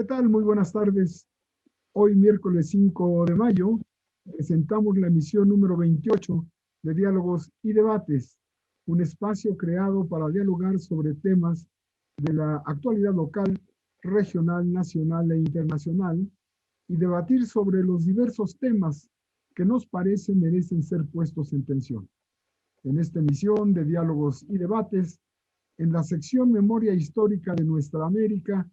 ¿Qué tal? Muy buenas tardes. Hoy, miércoles 5 de mayo, presentamos la emisión número 28 de Diálogos y Debates, un espacio creado para dialogar sobre temas de la actualidad local, regional, nacional e internacional y debatir sobre los diversos temas que nos parece merecen ser puestos en tensión. En esta emisión de Diálogos y Debates, en la sección Memoria Histórica de Nuestra América,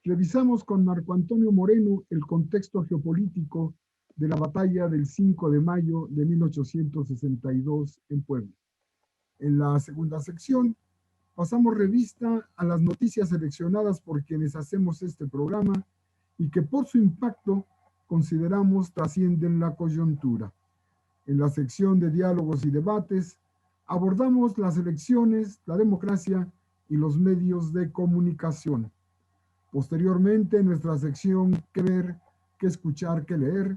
revisamos con Marco Antonio Moreno el contexto geopolítico de la batalla del 5 de mayo de 1862 en Puebla. En la segunda sección, pasamos revista a las noticias seleccionadas por quienes hacemos este programa y que por su impacto consideramos trascienden la coyuntura. En la sección de diálogos y debates, abordamos las elecciones, la democracia y los medios de comunicación. Posteriormente, en nuestra sección ¿Qué ver, qué escuchar, qué leer?,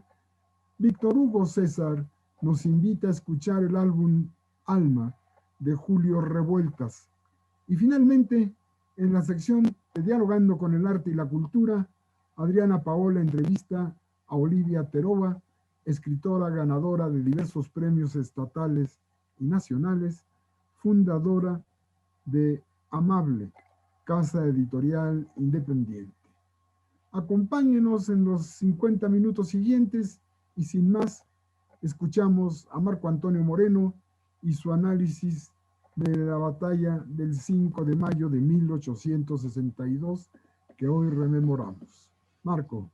Víctor Hugo César nos invita a escuchar el álbum Alma de Julio Revueltas. Y finalmente, en la sección de Dialogando con el Arte y la Cultura, Adriana Paola entrevista a Olivia Terova, escritora ganadora de diversos premios estatales y nacionales, fundadora de Amable, casa editorial independiente. Acompáñenos en los 50 minutos siguientes y sin más, escuchamos a Marco Antonio Moreno y su análisis de la batalla del 5 de mayo de 1862 que hoy rememoramos. Marco.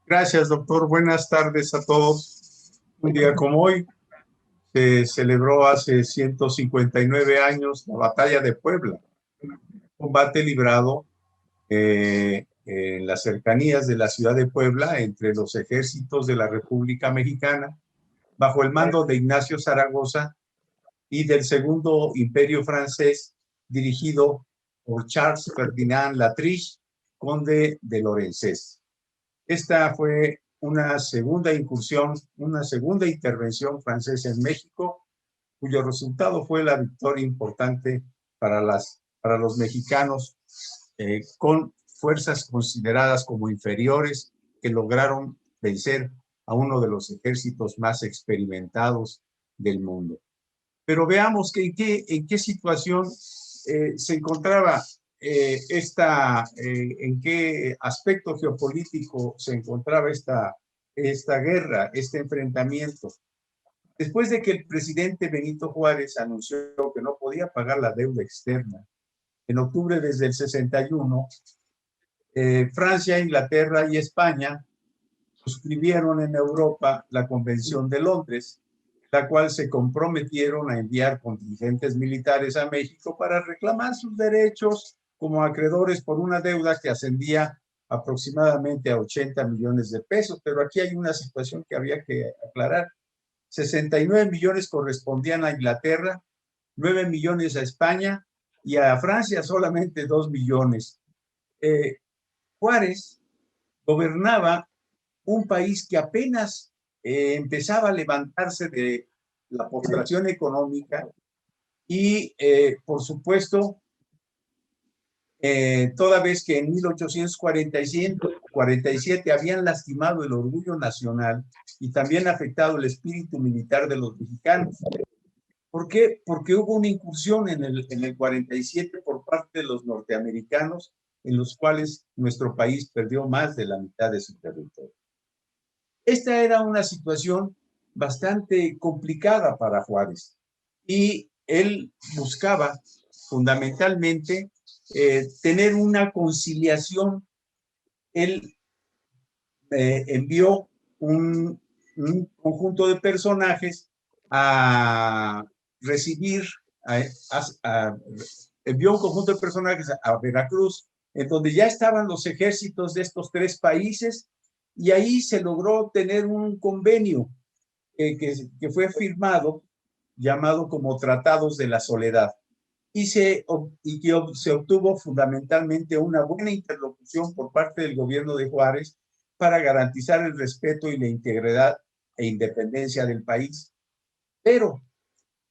Gracias, doctor. Buenas tardes a todos. Un día como hoy se celebró hace 159 años la batalla de Puebla, un combate librado en las cercanías de la ciudad de Puebla entre los ejércitos de la República Mexicana bajo el mando de Ignacio Zaragoza y del Segundo Imperio Francés dirigido por Charles Ferdinand Latriche, conde de Lorenzés. Esta fue una segunda incursión, una segunda intervención francesa en México, cuyo resultado fue la victoria importante para los mexicanos con fuerzas consideradas como inferiores que lograron vencer a uno de los ejércitos más experimentados del mundo. Pero veamos en qué situación se encontraba en qué aspecto geopolítico se encontraba esta guerra, este enfrentamiento. Después de que el presidente Benito Juárez anunció que no podía pagar la deuda externa, en octubre desde el 61, Francia, Inglaterra y España suscribieron en Europa la Convención de Londres, la cual se comprometieron a enviar contingentes militares a México para reclamar sus derechos como acreedores por una deuda que ascendía aproximadamente a 80 millones de pesos. Pero aquí hay una situación que había que aclarar. 69 millones correspondían a Inglaterra, 9 millones a España y a Francia solamente 2 millones. Juárez gobernaba un país que apenas empezaba a levantarse de la postración económica y, por supuesto, toda vez que en 1847 habían lastimado el orgullo nacional y también afectado el espíritu militar de los mexicanos. ¿Por qué? Porque hubo una incursión en el 47 por parte de los norteamericanos, en los cuales nuestro país perdió más de la mitad de su territorio. Esta era una situación bastante complicada para Juárez y él buscaba fundamentalmente tener una conciliación. Él envió un conjunto de personajes a recibir, envió un conjunto de personajes a Veracruz, en donde ya estaban los ejércitos de estos tres países, y ahí se logró tener un convenio que fue firmado, llamado como Tratados de la Soledad, y se obtuvo fundamentalmente una buena interlocución por parte del gobierno de Juárez para garantizar el respeto y la integridad e independencia del país. Pero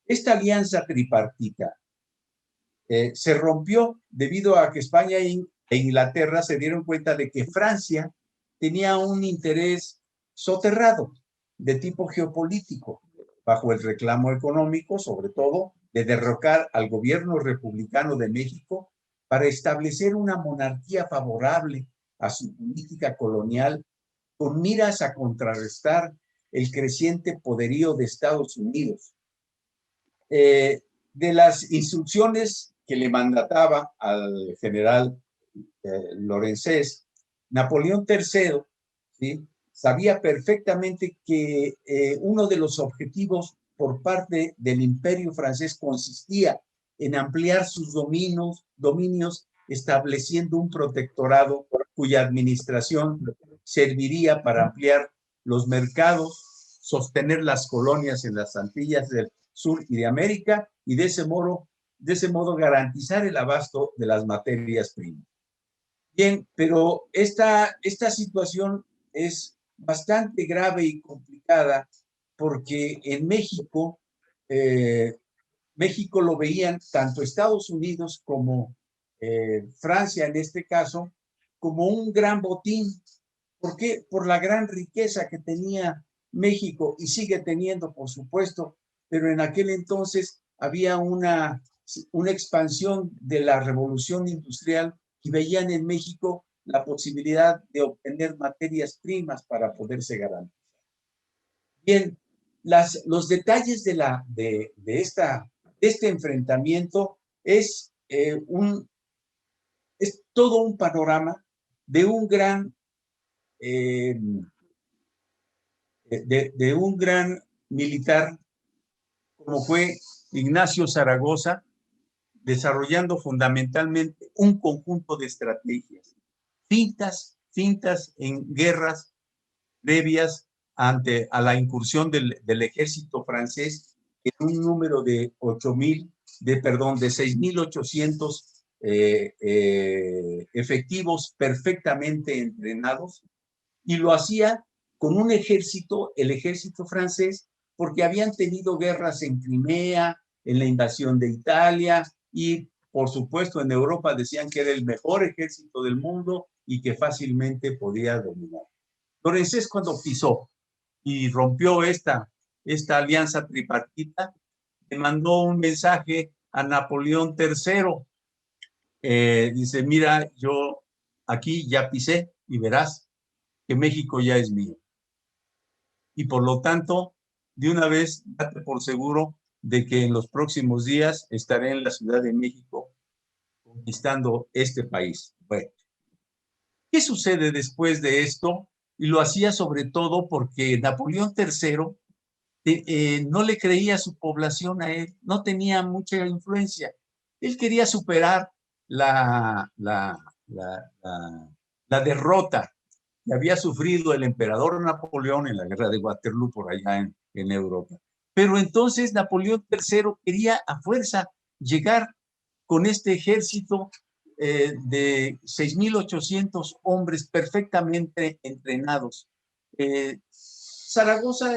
esta alianza tripartita se rompió debido a que España e Inglaterra se dieron cuenta de que Francia tenía un interés soterrado de tipo geopolítico, bajo el reclamo económico, sobre todo, de derrocar al gobierno republicano de México para establecer una monarquía favorable a su política colonial con miras a contrarrestar el creciente poderío de Estados Unidos. De las instrucciones que le mandataba al general Lorenzés, Napoleón III, ¿sí?, sabía perfectamente que uno de los objetivos por parte del imperio francés consistía en ampliar sus dominios, estableciendo un protectorado cuya administración serviría para ampliar los mercados, sostener las colonias en las Antillas del Sur y de América, y de ese modo garantizar el abasto de las materias primas. Bien, pero esta situación es bastante grave y complicada porque en México, México lo veían tanto Estados Unidos como Francia en este caso como un gran botín. ¿Por qué? Por la gran riqueza que tenía México y sigue teniendo, por supuesto, pero en aquel entonces había una expansión de la revolución industrial y veían en México la posibilidad de obtener materias primas para poderse garantizar. Bien, los detalles de este enfrentamiento es todo un panorama de un gran un gran militar como fue Ignacio Zaragoza, desarrollando fundamentalmente un conjunto de estrategias, fintas en guerras previas a la incursión del ejército francés en un número de 6.800 efectivos perfectamente entrenados, y lo hacía con un ejército, el ejército francés, porque habían tenido guerras en Crimea, en la invasión de Italia, y por supuesto en Europa decían que era el mejor ejército del mundo y que fácilmente podía dominar. Lorenzés, cuando pisó y rompió esta alianza tripartita, le mandó un mensaje a Napoleón III. Dice, mira, yo aquí ya pisé y verás que México ya es mío. Y por lo tanto, de una vez, date por seguro de que en los próximos días estaré en la Ciudad de México conquistando este país. Bueno, ¿qué sucede después de esto? Y lo hacía sobre todo porque Napoleón III no le creía a su población a él, no tenía mucha influencia. Él quería superar la derrota que había sufrido el emperador Napoleón en la guerra de Waterloo por allá en Europa. Pero entonces Napoleón III quería a fuerza llegar con este ejército de 6.800 hombres perfectamente entrenados. Zaragoza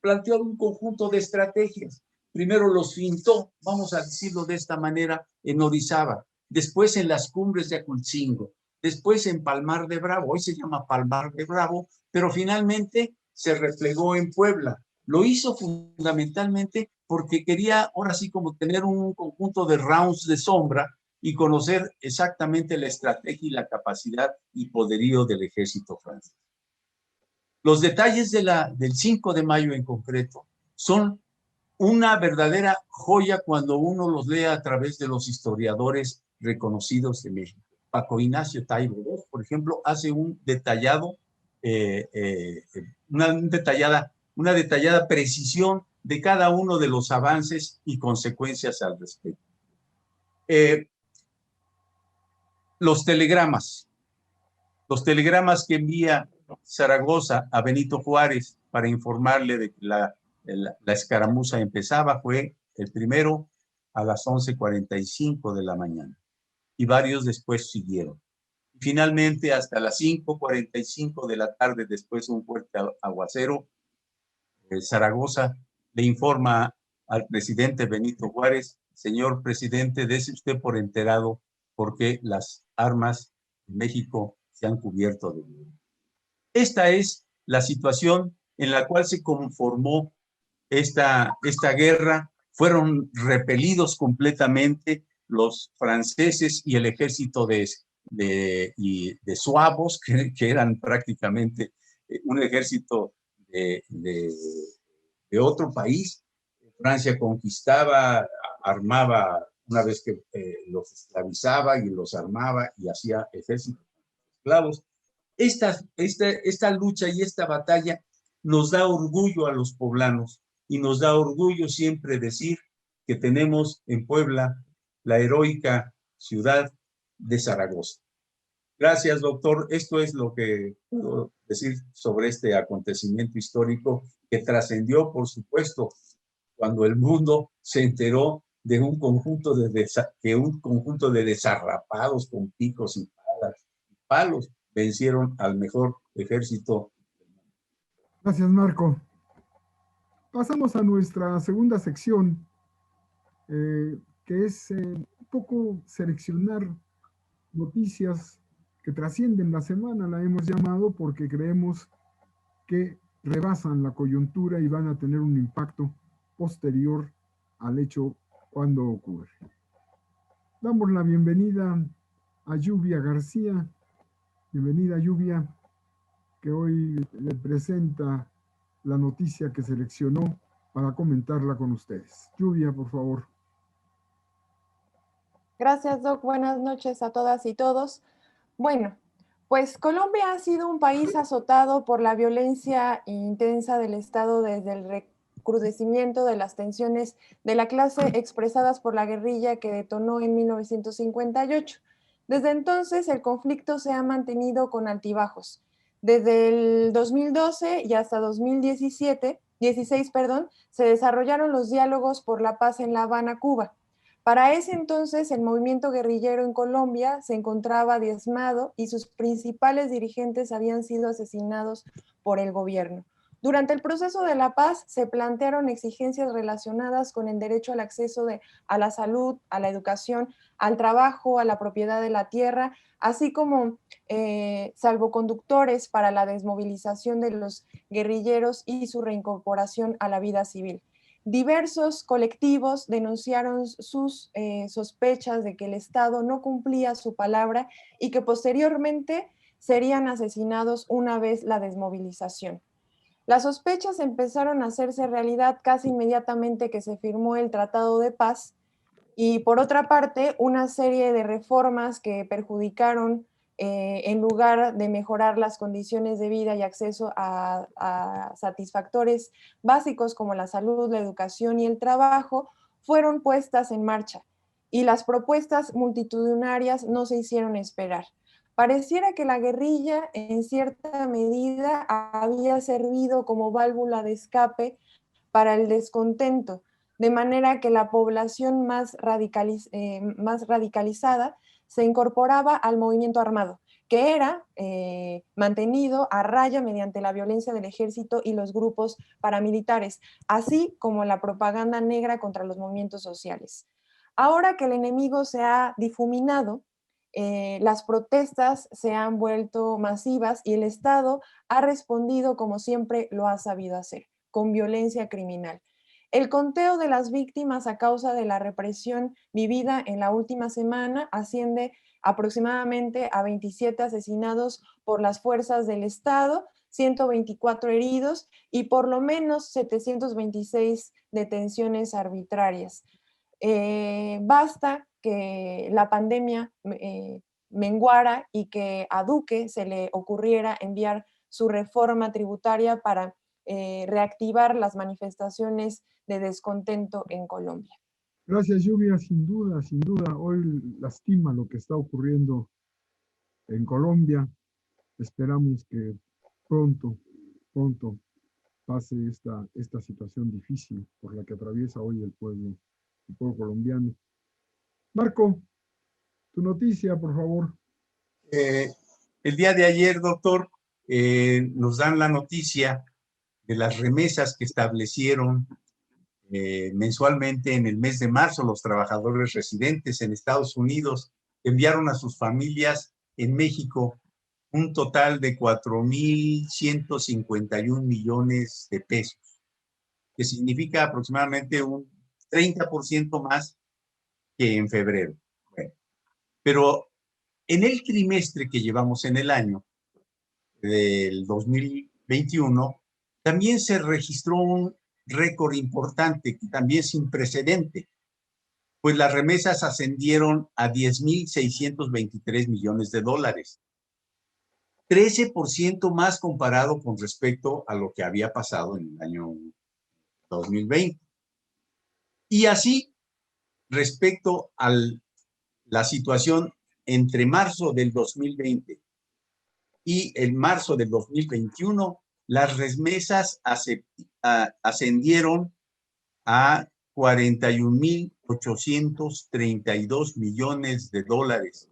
planteó un conjunto de estrategias. Primero los fintó, vamos a decirlo de esta manera, en Orizaba, después en las cumbres de Acultzingo, después en Palmar de Bravo, hoy se llama Palmar de Bravo, pero finalmente se replegó en Puebla. Lo hizo fundamentalmente porque quería ahora sí como tener un conjunto de rounds de sombra y conocer exactamente la estrategia y la capacidad y poderío del ejército francés. Los detalles del 5 de mayo en concreto son una verdadera joya cuando uno los lee a través de los historiadores reconocidos de México. Paco Ignacio Taibo II, por ejemplo, hace una detallada precisión de cada uno de los avances y consecuencias al respecto. Los telegramas que envía Zaragoza a Benito Juárez para informarle de que la escaramuza empezaba fue el primero a las 11:45 de la mañana y varios después siguieron. Finalmente, hasta las 5:45 de la tarde, después de un fuerte aguacero, Zaragoza le informa al presidente Benito Juárez: señor presidente, dése usted por enterado porque las armas en México se han cubierto de nieve. Esta es la situación en la cual se conformó esta guerra. Fueron repelidos completamente los franceses y el ejército de suavos, que eran prácticamente un ejército de otro país. Francia conquistaba, armaba, una vez que los esclavizaba y los armaba y hacía ejércitos de esclavos. Esta lucha y esta batalla nos da orgullo a los poblanos y nos da orgullo siempre decir que tenemos en Puebla la heroica ciudad de Zaragoza. Gracias, doctor. Esto es lo que puedo decir sobre este acontecimiento histórico que trascendió, por supuesto, cuando el mundo se enteró de un conjunto de desarrapados con picos y palos vencieron al mejor ejército. Gracias, Marco. Pasamos a nuestra segunda sección, que es un poco seleccionar noticias que trascienden la semana, la hemos llamado porque creemos que rebasan la coyuntura y van a tener un impacto posterior al hecho cuando ocurre. Damos la bienvenida a Lluvia García. Bienvenida, Lluvia, que hoy le presenta la noticia que seleccionó para comentarla con ustedes. Lluvia, por favor. Gracias, Doc. Buenas noches a todas y todos. Bueno, pues Colombia ha sido un país azotado por la violencia intensa del Estado desde el recrudecimiento de las tensiones de la clase expresadas por la guerrilla que detonó en 1958. Desde entonces, el conflicto se ha mantenido con altibajos. Desde el 2012 y hasta 2016, se desarrollaron los diálogos por la paz en La Habana, Cuba. Para ese entonces, el movimiento guerrillero en Colombia se encontraba diezmado y sus principales dirigentes habían sido asesinados por el gobierno. Durante el proceso de la paz se plantearon exigencias relacionadas con el derecho al acceso a la salud, a la educación, al trabajo, a la propiedad de la tierra, así como salvoconductores para la desmovilización de los guerrilleros y su reincorporación a la vida civil. Diversos colectivos denunciaron sus sospechas de que el Estado no cumplía su palabra y que posteriormente serían asesinados una vez la desmovilización. Las sospechas empezaron a hacerse realidad casi inmediatamente que se firmó el Tratado de Paz y, por otra parte, una serie de reformas que perjudicaron en lugar de mejorar las condiciones de vida y acceso a satisfactores básicos como la salud, la educación y el trabajo, fueron puestas en marcha y las propuestas multitudinarias no se hicieron esperar. Pareciera que la guerrilla en cierta medida había servido como válvula de escape para el descontento, de manera que la población más radicalizada se incorporaba al movimiento armado, que era mantenido a raya mediante la violencia del ejército y los grupos paramilitares, así como la propaganda negra contra los movimientos sociales. Ahora que el enemigo se ha difuminado, las protestas se han vuelto masivas y el Estado ha respondido como siempre lo ha sabido hacer, con violencia criminal. El conteo de las víctimas a causa de la represión vivida en la última semana asciende aproximadamente a 27 asesinados por las fuerzas del Estado, 124 heridos y por lo menos 726 detenciones arbitrarias. Basta que la pandemia menguara y que a Duque se le ocurriera enviar su reforma tributaria para reactivar las manifestaciones de descontento en Colombia. Gracias, Lluvia. Sin duda, sin duda. Hoy lastima lo que está ocurriendo en Colombia. Esperamos que pronto pase esta situación difícil por la que atraviesa hoy el pueblo colombiano. Marco, tu noticia, por favor. El día de ayer, doctor, nos dan la noticia de las remesas que establecieron mensualmente en el mes de marzo los trabajadores residentes en Estados Unidos. Enviaron a sus familias en México un total de 4,151 millones de pesos, que significa aproximadamente un 30% más que en febrero. Bueno, pero en el trimestre que llevamos en el año del 2021, también se registró un récord importante, que también sin precedente, pues las remesas ascendieron a 10,623 millones de dólares, 13% más comparado con respecto a lo que había pasado en el año 2020. Y así, respecto a la situación entre marzo del 2020 y el marzo del 2021, las remesas ascendieron a 41,832 millones de dólares.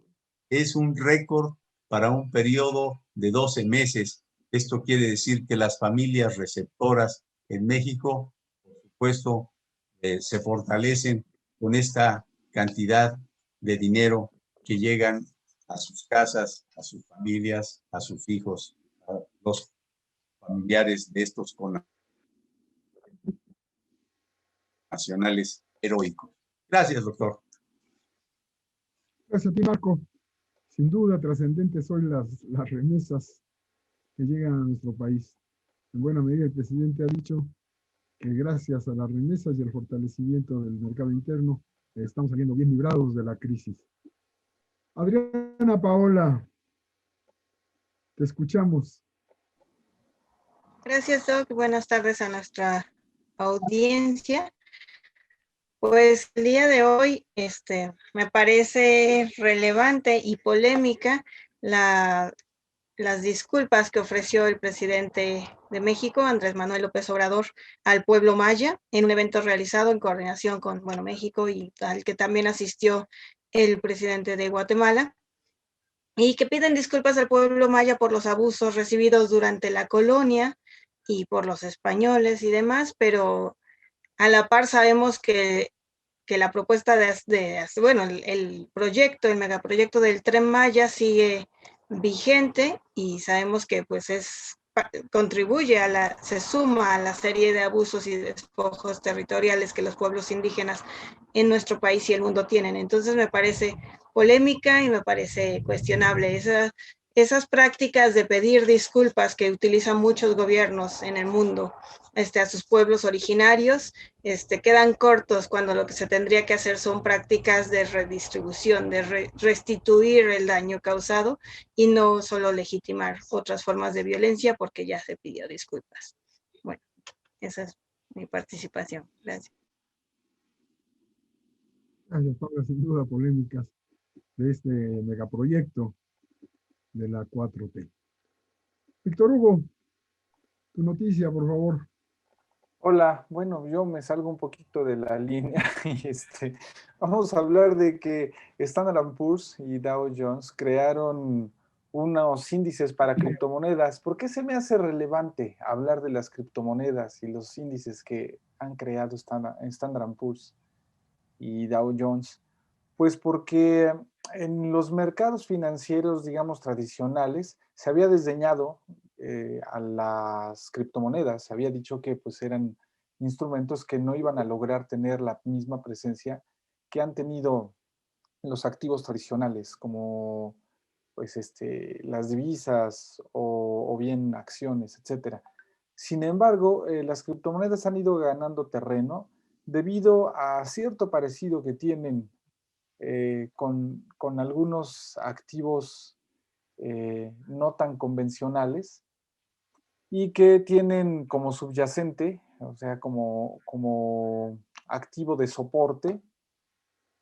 Es un récord para un periodo de 12 meses. Esto quiere decir que las familias receptoras en México, por supuesto, se fortalecen con esta cantidad de dinero que llegan a sus casas, a sus familias, a sus hijos, a los familiares de estos nacionales heroicos. Gracias, doctor. Gracias a ti, Marco. Sin duda, trascendentes son las remesas que llegan a nuestro país. En buena medida, el presidente ha dicho que gracias a las remesas y el fortalecimiento del mercado interno, estamos saliendo bien librados de la crisis. Adriana Paola, te escuchamos. Gracias, Doc. Buenas tardes a nuestra audiencia. Pues el día de hoy me parece relevante y polémica las disculpas que ofreció el presidente de México, Andrés Manuel López Obrador, al pueblo maya en un evento realizado en coordinación con México y al que también asistió el presidente de Guatemala, y que piden disculpas al pueblo maya por los abusos recibidos durante la colonia y por los españoles y demás, pero a la par sabemos que la propuesta el proyecto, el megaproyecto del Tren Maya sigue vigente y sabemos que pues se suma a la serie de abusos y despojos territoriales que los pueblos indígenas en nuestro país y el mundo tienen. Entonces me parece polémica y me parece cuestionable esas prácticas de pedir disculpas que utilizan muchos gobiernos en el mundo a sus pueblos originarios, quedan cortos cuando lo que se tendría que hacer son prácticas de redistribución, de restituir el daño causado y no solo legitimar otras formas de violencia porque ya se pidió disculpas. Bueno, esa es mi participación. Gracias. Gracias, Paula, sin duda polémicas de este megaproyecto de la 4T. Víctor Hugo, tu noticia, por favor. Hola, bueno, yo me salgo un poquito de la línea y vamos a hablar de que Standard & Poor's y Dow Jones crearon unos índices para criptomonedas. ¿Por qué se me hace relevante hablar de las criptomonedas y los índices que han creado Standard & Poor's y Dow Jones? Pues porque en los mercados financieros, digamos, tradicionales, se había desdeñado a las criptomonedas. Se había dicho que pues eran instrumentos que no iban a lograr tener la misma presencia que han tenido los activos tradicionales, como pues las divisas o bien acciones, etcétera. Sin embargo, las criptomonedas han ido ganando terreno debido a cierto parecido que tienen con algunos activos no tan convencionales y que tienen como subyacente, o sea, como activo de soporte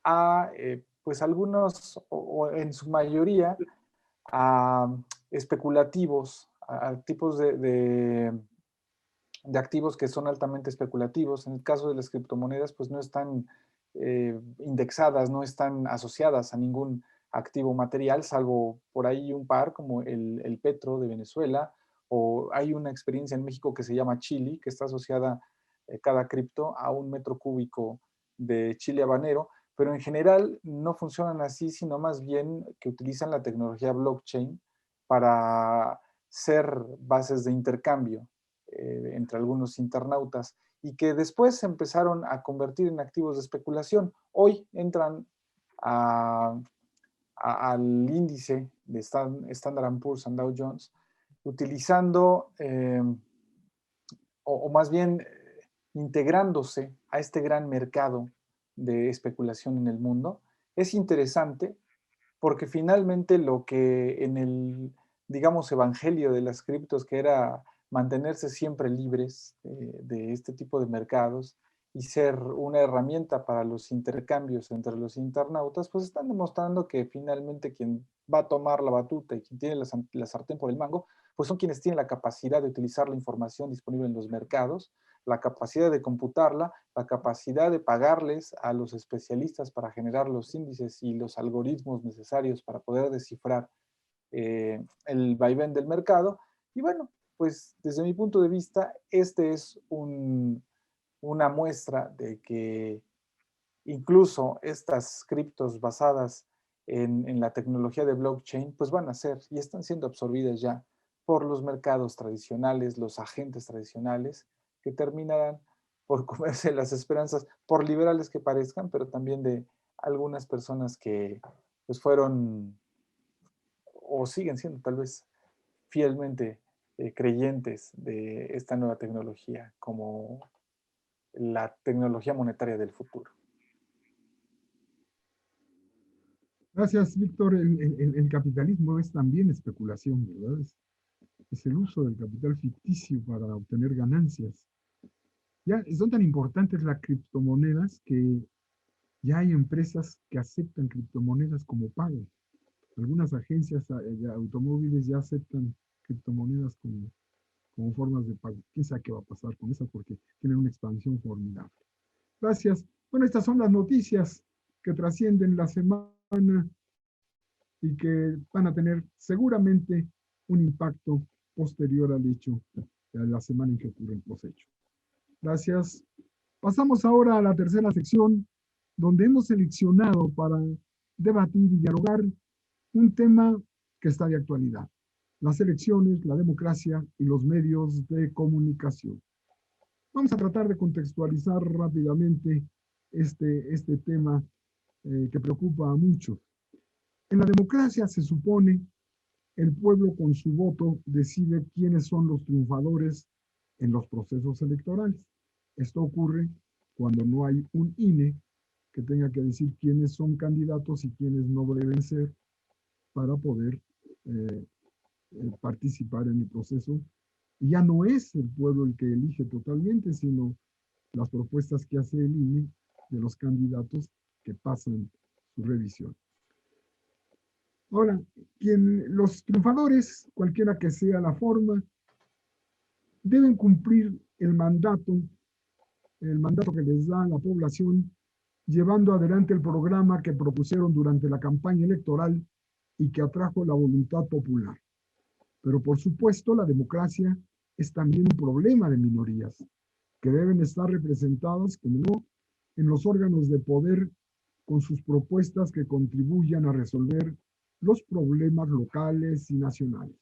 a pues algunos, o en su mayoría, a especulativos, a tipos de activos que son altamente especulativos. En el caso de las criptomonedas, pues no están indexadas, no están asociadas a ningún activo material, salvo por ahí un par como el Petro de Venezuela, o hay una experiencia en México que se llama Chile, que está asociada cada cripto a un metro cúbico de chile habanero, pero en general no funcionan así, sino más bien que utilizan la tecnología blockchain para ser bases de intercambio entre algunos internautas y que después se empezaron a convertir en activos de especulación. Hoy entran al índice de Standard & Poor's and Dow Jones utilizando, o más bien integrándose a este gran mercado de especulación en el mundo. Es interesante porque finalmente lo que en el, digamos, evangelio de las criptos, que era mantenerse siempre libres de este tipo de mercados y ser una herramienta para los intercambios entre los internautas, pues están demostrando que finalmente quien va a tomar la batuta y quien tiene la sartén por el mango, pues son quienes tienen la capacidad de utilizar la información disponible en los mercados, la capacidad de computarla, la capacidad de pagarles a los especialistas para generar los índices y los algoritmos necesarios para poder descifrar el vaivén del mercado. Y bueno, pues desde mi punto de vista, este es una muestra de que incluso estas criptos basadas en la tecnología de blockchain, pues van a ser y están siendo absorbidas ya por los mercados tradicionales, los agentes tradicionales, que terminarán por comerse las esperanzas, por liberales que parezcan, pero también de algunas personas que pues fueron o siguen siendo tal vez fielmente creyentes de esta nueva tecnología como la tecnología monetaria del futuro. Gracias, Víctor. El capitalismo es también especulación, ¿verdad? Es el uso del capital ficticio para obtener ganancias. Ya son tan importantes las criptomonedas que ya hay empresas que aceptan criptomonedas como pago. Algunas agencias de automóviles ya aceptan criptomonedas como formas de pago. ¿Quién sabe qué va a pasar con eso? Porque tienen una expansión formidable. Gracias. Bueno, estas son las noticias que trascienden la semana y que van a tener seguramente un impacto posterior al hecho de la semana en que ocurren los hechos. Gracias. Pasamos ahora a la tercera sección, donde hemos seleccionado para debatir y dialogar un tema que está de actualidad: las elecciones, la democracia y los medios de comunicación. Vamos a tratar de contextualizar rápidamente este tema que preocupa a muchos. En la democracia se supone el pueblo con su voto decide quiénes son los triunfadores en los procesos electorales. Esto ocurre cuando no hay un INE que tenga que decir quiénes son candidatos y quiénes no deben ser para poder participar en el proceso. Y ya no es el pueblo el que elige totalmente, sino las propuestas que hace el INE de los candidatos que pasan su revisión. Ahora, los triunfadores, cualquiera que sea la forma, deben cumplir el mandato que les da la población, llevando adelante el programa que propusieron durante la campaña electoral y que atrajo la voluntad popular. Pero por supuesto, la democracia es también un problema de minorías, que deben estar representadas, como no, en los órganos de poder con sus propuestas que contribuyan a resolver los problemas locales y nacionales,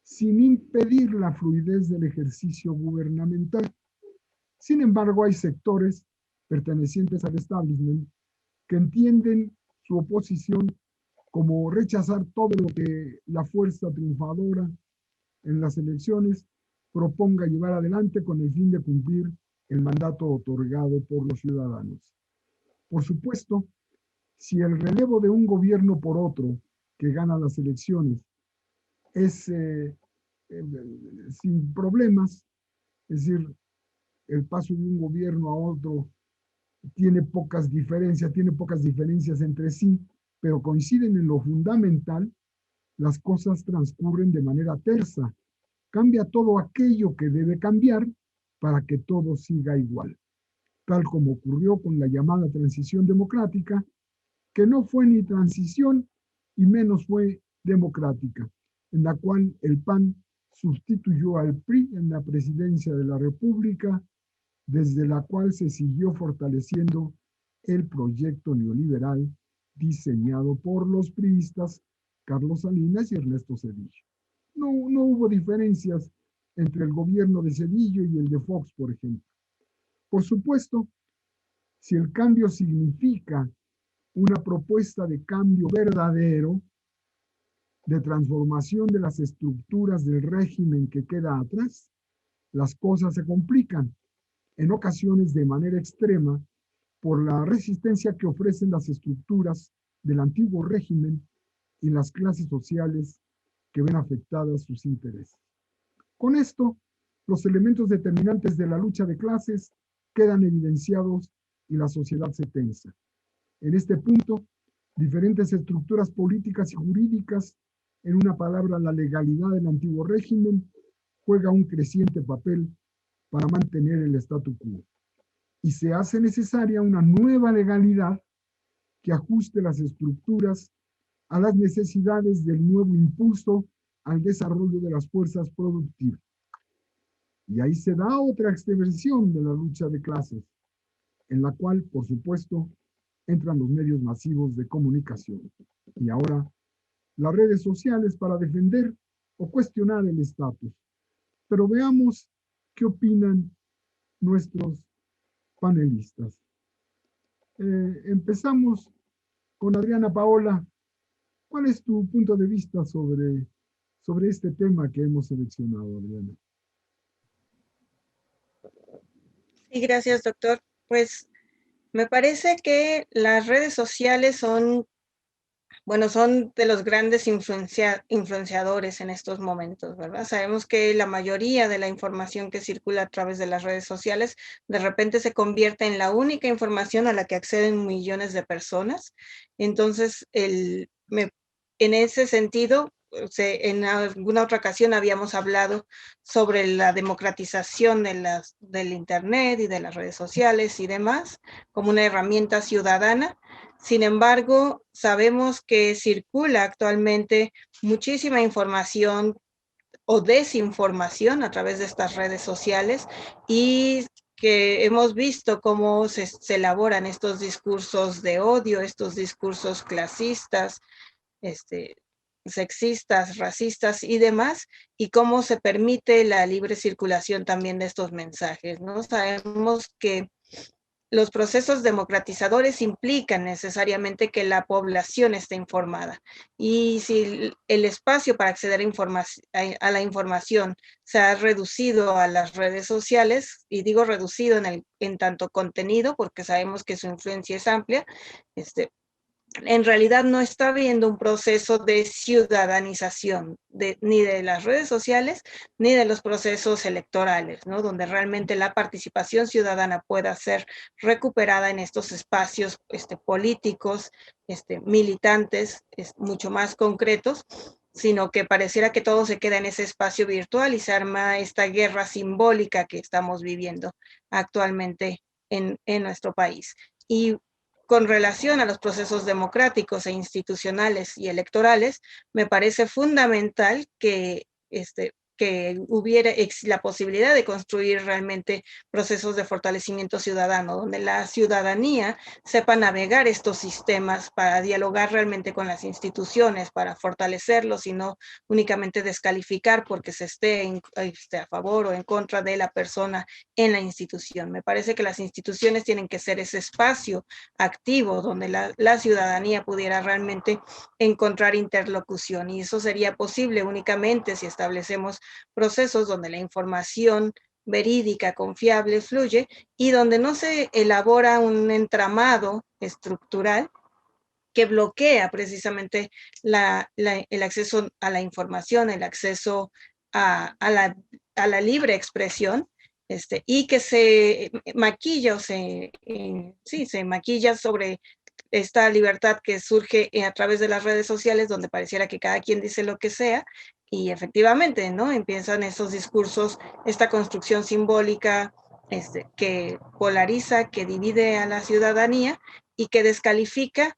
sin impedir la fluidez del ejercicio gubernamental. Sin embargo, hay sectores pertenecientes al establishment que entienden su oposición como rechazar todo lo que la fuerza triunfadora en las elecciones proponga llevar adelante con el fin de cumplir el mandato otorgado por los ciudadanos. Por supuesto, si el relevo de un gobierno por otro que gana las elecciones es sin problemas, es decir, el paso de un gobierno a otro tiene pocas diferencias entre sí, pero coinciden en lo fundamental, las cosas transcurren de manera tersa. Cambia todo aquello que debe cambiar para que todo siga igual, tal como ocurrió con la llamada transición democrática, que no fue ni transición y menos fue democrática, en la cual el PAN sustituyó al PRI en la presidencia de la República, desde la cual se siguió fortaleciendo el proyecto neoliberal diseñado por los priistas Carlos Salinas y Ernesto Zedillo. No hubo diferencias entre el gobierno de Zedillo y el de Fox, por ejemplo. Por supuesto, si el cambio significa una propuesta de cambio verdadero, de transformación de las estructuras del régimen que queda atrás, las cosas se complican, en ocasiones de manera extrema, por la resistencia que ofrecen las estructuras del antiguo régimen y las clases sociales que ven afectadas sus intereses. Con esto, los elementos determinantes de la lucha de clases quedan evidenciados y la sociedad se tensa. En este punto, diferentes estructuras políticas y jurídicas, en una palabra, la legalidad del antiguo régimen, juega un creciente papel para mantener el statu quo. Y se hace necesaria una nueva legalidad que ajuste las estructuras a las necesidades del nuevo impulso al desarrollo de las fuerzas productivas. Y ahí se da otra extensión de la lucha de clases, en la cual, por supuesto, entran los medios masivos de comunicación. Y ahora, las redes sociales para defender o cuestionar el estatus. Pero veamos qué opinan nuestros panelistas. Empezamos con Adriana Paola. ¿Cuál es tu punto de vista sobre este tema que hemos seleccionado, Adriana? Sí, gracias, doctor. Pues me parece que las redes sociales son de los grandes influenciadores en estos momentos, ¿verdad? Sabemos que la mayoría de la información que circula a través de las redes sociales de repente se convierte en la única información a la que acceden millones de personas. Entonces, en ese sentido, en alguna otra ocasión habíamos hablado sobre la democratización del Internet y de las redes sociales y demás, como una herramienta ciudadana. Sin embargo, sabemos que circula actualmente muchísima información o desinformación a través de estas redes sociales y que hemos visto cómo se elaboran estos discursos de odio, estos discursos clasistas, sexistas, racistas y demás, y cómo se permite la libre circulación también de estos mensajes, ¿no? Sabemos que los procesos democratizadores implican necesariamente que la población esté informada. Y si el espacio para acceder a la información se ha reducido a las redes sociales, y digo reducido en tanto contenido, porque sabemos que su influencia es amplia, en realidad no está habiendo un proceso de ciudadanización ni de las redes sociales ni de los procesos electorales, ¿no? Donde realmente la participación ciudadana pueda ser recuperada en estos espacios políticos, militantes, mucho más concretos, sino que pareciera que todo se queda en ese espacio virtual y se arma esta guerra simbólica que estamos viviendo actualmente en nuestro país. Y con relación a los procesos democráticos e institucionales y electorales, me parece fundamental que hubiera la posibilidad de construir realmente procesos de fortalecimiento ciudadano, donde la ciudadanía sepa navegar estos sistemas para dialogar realmente con las instituciones, para fortalecerlos y no únicamente descalificar porque se esté a favor o en contra de la persona en la institución. Me parece que las instituciones tienen que ser ese espacio activo donde la ciudadanía pudiera realmente encontrar interlocución, y eso sería posible únicamente si establecemos procesos donde la información verídica, confiable, fluye y donde no se elabora un entramado estructural que bloquea precisamente el acceso a la información, el acceso a la libre expresión, y que se maquilla se maquilla sobre esta libertad que surge a través de las redes sociales, donde pareciera que cada quien dice lo que sea, y efectivamente, ¿no? Empiezan esos discursos, esta construcción simbólica que polariza, que divide a la ciudadanía y que descalifica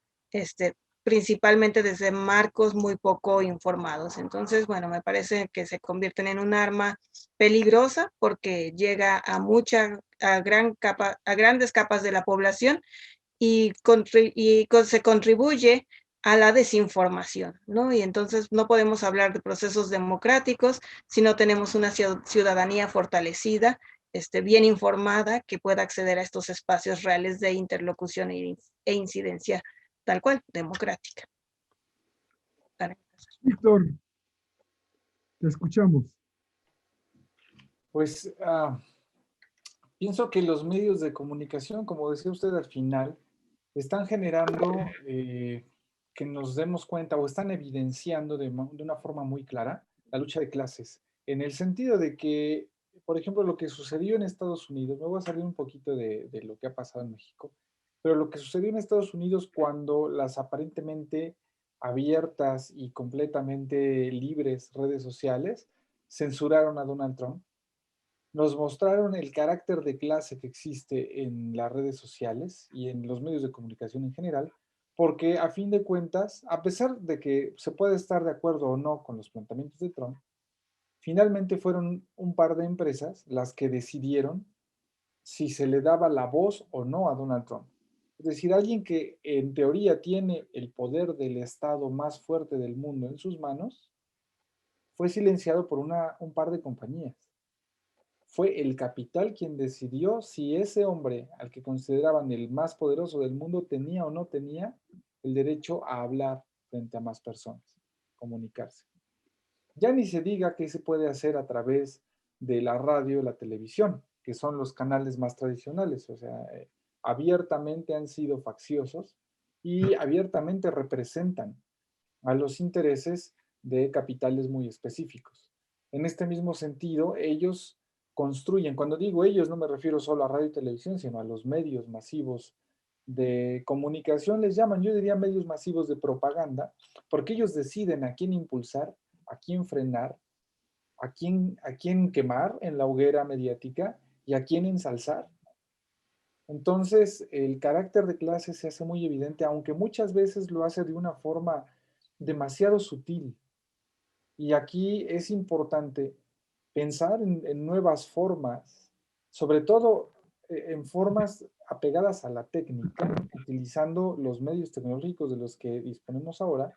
principalmente desde marcos muy poco informados. Entonces, bueno, me parece que se convierten en un arma peligrosa porque llega a grandes capas de la población se contribuye a la desinformación, ¿no? Y entonces no podemos hablar de procesos democráticos si no tenemos una ciudadanía fortalecida, bien informada, que pueda acceder a estos espacios reales de interlocución e incidencia, tal cual, democrática. Víctor, te escuchamos. Pues pienso que los medios de comunicación, como decía usted al final, están generando que nos demos cuenta o están evidenciando de una forma muy clara la lucha de clases, en el sentido de que, por ejemplo, lo que sucedió en Estados Unidos, me voy a salir un poquito de lo que ha pasado en México, pero lo que sucedió en Estados Unidos cuando las aparentemente abiertas y completamente libres redes sociales censuraron a Donald Trump, nos mostraron el carácter de clase que existe en las redes sociales y en los medios de comunicación en general, porque a fin de cuentas, a pesar de que se puede estar de acuerdo o no con los planteamientos de Trump, finalmente fueron un par de empresas las que decidieron si se le daba la voz o no a Donald Trump. Es decir, alguien que en teoría tiene el poder del Estado más fuerte del mundo en sus manos, fue silenciado por un par de compañías. Fue el capital quien decidió si ese hombre, al que consideraban el más poderoso del mundo, tenía o no tenía el derecho a hablar frente a más personas, comunicarse. Ya ni se diga que se puede hacer a través de la radio y la televisión, que son los canales más tradicionales, o sea, abiertamente han sido facciosos y abiertamente representan a los intereses de capitales muy específicos. En este mismo sentido, ellos construyen, cuando digo ellos no me refiero solo a radio y televisión, sino a los medios masivos de comunicación, les llaman, yo diría medios masivos de propaganda, porque ellos deciden a quién impulsar, a quién frenar, a quién quemar en la hoguera mediática y a quién ensalzar. Entonces, el carácter de clase se hace muy evidente, aunque muchas veces lo hace de una forma demasiado sutil. Y aquí es importante pensar en nuevas formas, sobre todo en formas apegadas a la técnica, utilizando los medios tecnológicos de los que disponemos ahora,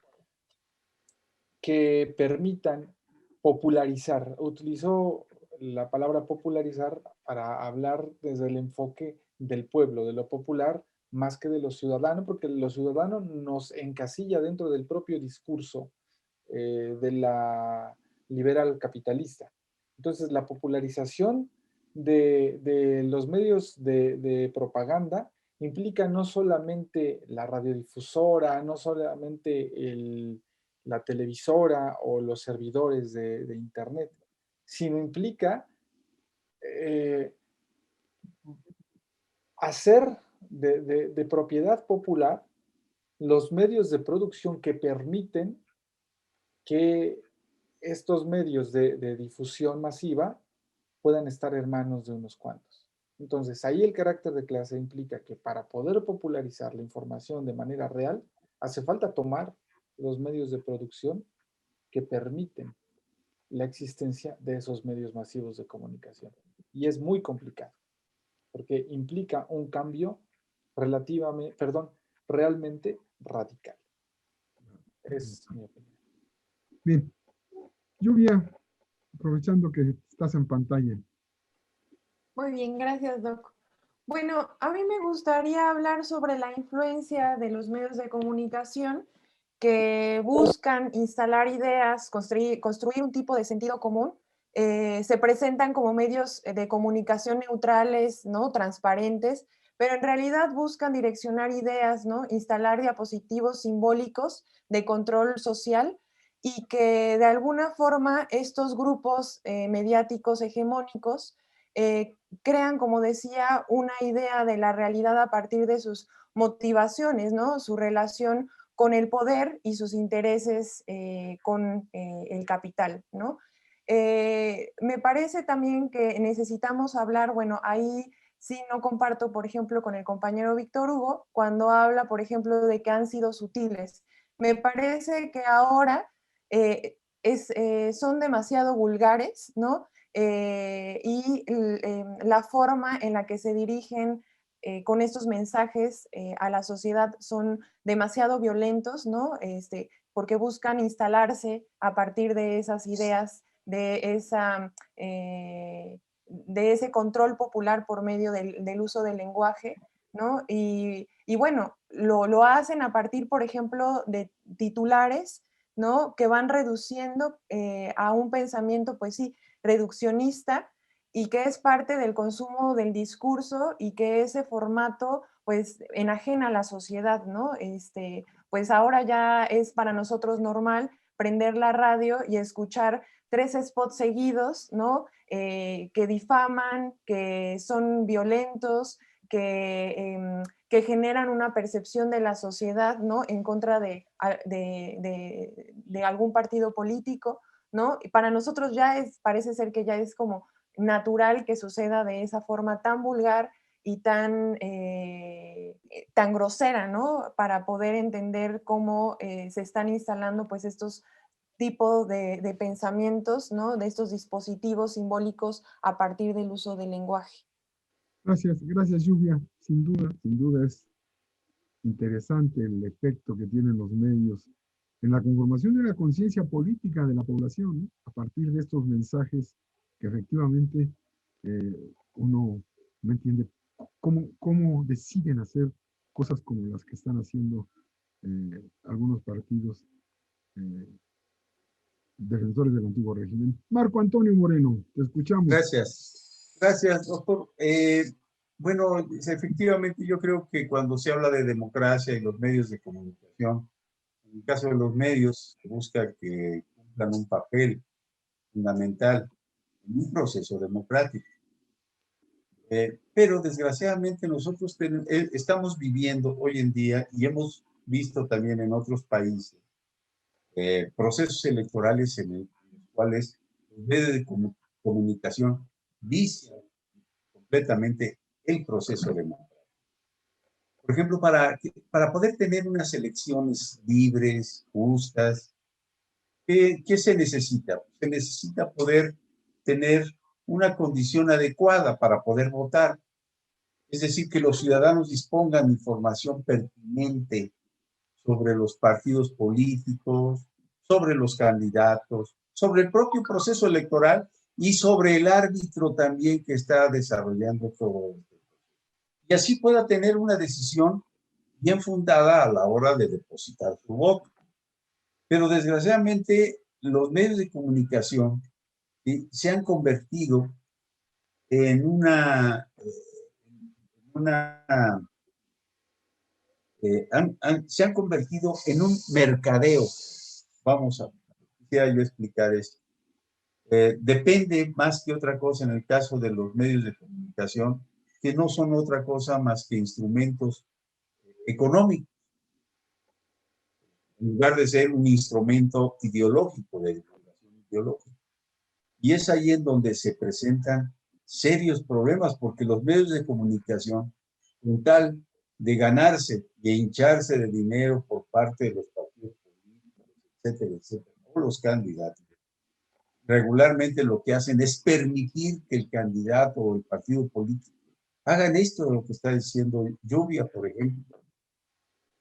que permitan popularizar. Utilizo la palabra popularizar para hablar desde el enfoque del pueblo, de lo popular, más que de lo ciudadano, porque lo ciudadano nos encasilla dentro del propio discurso de la liberal capitalista. Entonces, la popularización de los medios de propaganda implica no solamente la radiodifusora, no solamente la televisora o los servidores de Internet, sino implica hacer de propiedad popular los medios de producción que permiten que estos medios de difusión masiva puedan estar en manos de unos cuantos. Entonces, ahí el carácter de clase implica que para poder popularizar la información de manera real, hace falta tomar los medios de producción que permiten la existencia de esos medios masivos de comunicación. Y es muy complicado, porque implica un cambio realmente radical. Es mi opinión. Bien. Lluvia, aprovechando que estás en pantalla. Muy bien, gracias, Doc. Bueno, a mí me gustaría hablar sobre la influencia de los medios de comunicación que buscan instalar ideas, construir un tipo de sentido común. Se presentan como medios de comunicación neutrales, ¿no? Transparentes, pero en realidad buscan direccionar ideas, ¿no? Instalar diapositivos simbólicos de control social y que de alguna forma estos grupos mediáticos hegemónicos crean, como decía, una idea de la realidad a partir de sus motivaciones, ¿no? Su relación con el poder y sus intereses con el capital, ¿no? Me parece también que necesitamos hablar, bueno, ahí sí no comparto, por ejemplo, con el compañero Víctor Hugo, cuando habla, por ejemplo, de que han sido sutiles. Me parece que ahora son demasiado vulgares, ¿no? Y la forma en la que se dirigen con estos mensajes a la sociedad son demasiado violentos, ¿no? Porque buscan instalarse a partir de esas ideas, de ese control popular por medio del uso del lenguaje, ¿no? Y bueno, lo hacen a partir, por ejemplo, de titulares, ¿no? Que van reduciendo a un pensamiento, pues sí, reduccionista, y que es parte del consumo del discurso y que ese formato pues enajena a la sociedad, ¿no? Pues ahora ya es para nosotros normal prender la radio y escuchar 3 spots seguidos, ¿no? Que difaman, que son violentos, que generan una percepción de la sociedad, ¿no? En contra de algún partido político, ¿no? Y para nosotros parece ser que ya es como natural que suceda de esa forma tan vulgar y tan grosera, ¿no? Para poder entender cómo se están instalando pues estos tipos de pensamientos, ¿no? De estos dispositivos simbólicos a partir del uso del lenguaje. Gracias, Lluvia. Sin duda es interesante el efecto que tienen los medios en la conformación de la conciencia política de la población, ¿no? A partir de estos mensajes que efectivamente uno no entiende cómo deciden hacer cosas como las que están haciendo algunos partidos defensores del antiguo régimen. Marco Antonio Moreno, te escuchamos. Gracias, doctor. Bueno, efectivamente yo creo que cuando se habla de democracia y los medios de comunicación, en el caso de los medios, se busca que cumplan un papel fundamental en un proceso democrático. Pero desgraciadamente nosotros estamos viviendo hoy en día, y hemos visto también en otros países, procesos electorales en los cuales los medios de comunicación vician completamente el proceso democrático. Por ejemplo, para poder tener unas elecciones libres, justas, ¿qué se necesita? Se necesita poder tener una condición adecuada para poder votar. Es decir, que los ciudadanos dispongan de información pertinente sobre los partidos políticos, sobre los candidatos, sobre el propio proceso electoral y sobre el árbitro también que está desarrollando todo esto. Y así pueda tener una decisión bien fundada a la hora de depositar su voto. Pero desgraciadamente los medios de comunicación se han convertido en se han convertido en un mercadeo. Quisiera yo explicar esto. Depende más que otra cosa en el caso de los medios de comunicación, que no son otra cosa más que instrumentos económicos, en lugar de ser un instrumento ideológico, de divulgación ideológica. Y es ahí en donde se presentan serios problemas, porque los medios de comunicación, con tal de ganarse e hincharse de dinero por parte de los partidos políticos, etcétera, etcétera, o los candidatos, regularmente lo que hacen es permitir que el candidato o el partido político hagan esto de lo que está diciendo Lluvia, por ejemplo.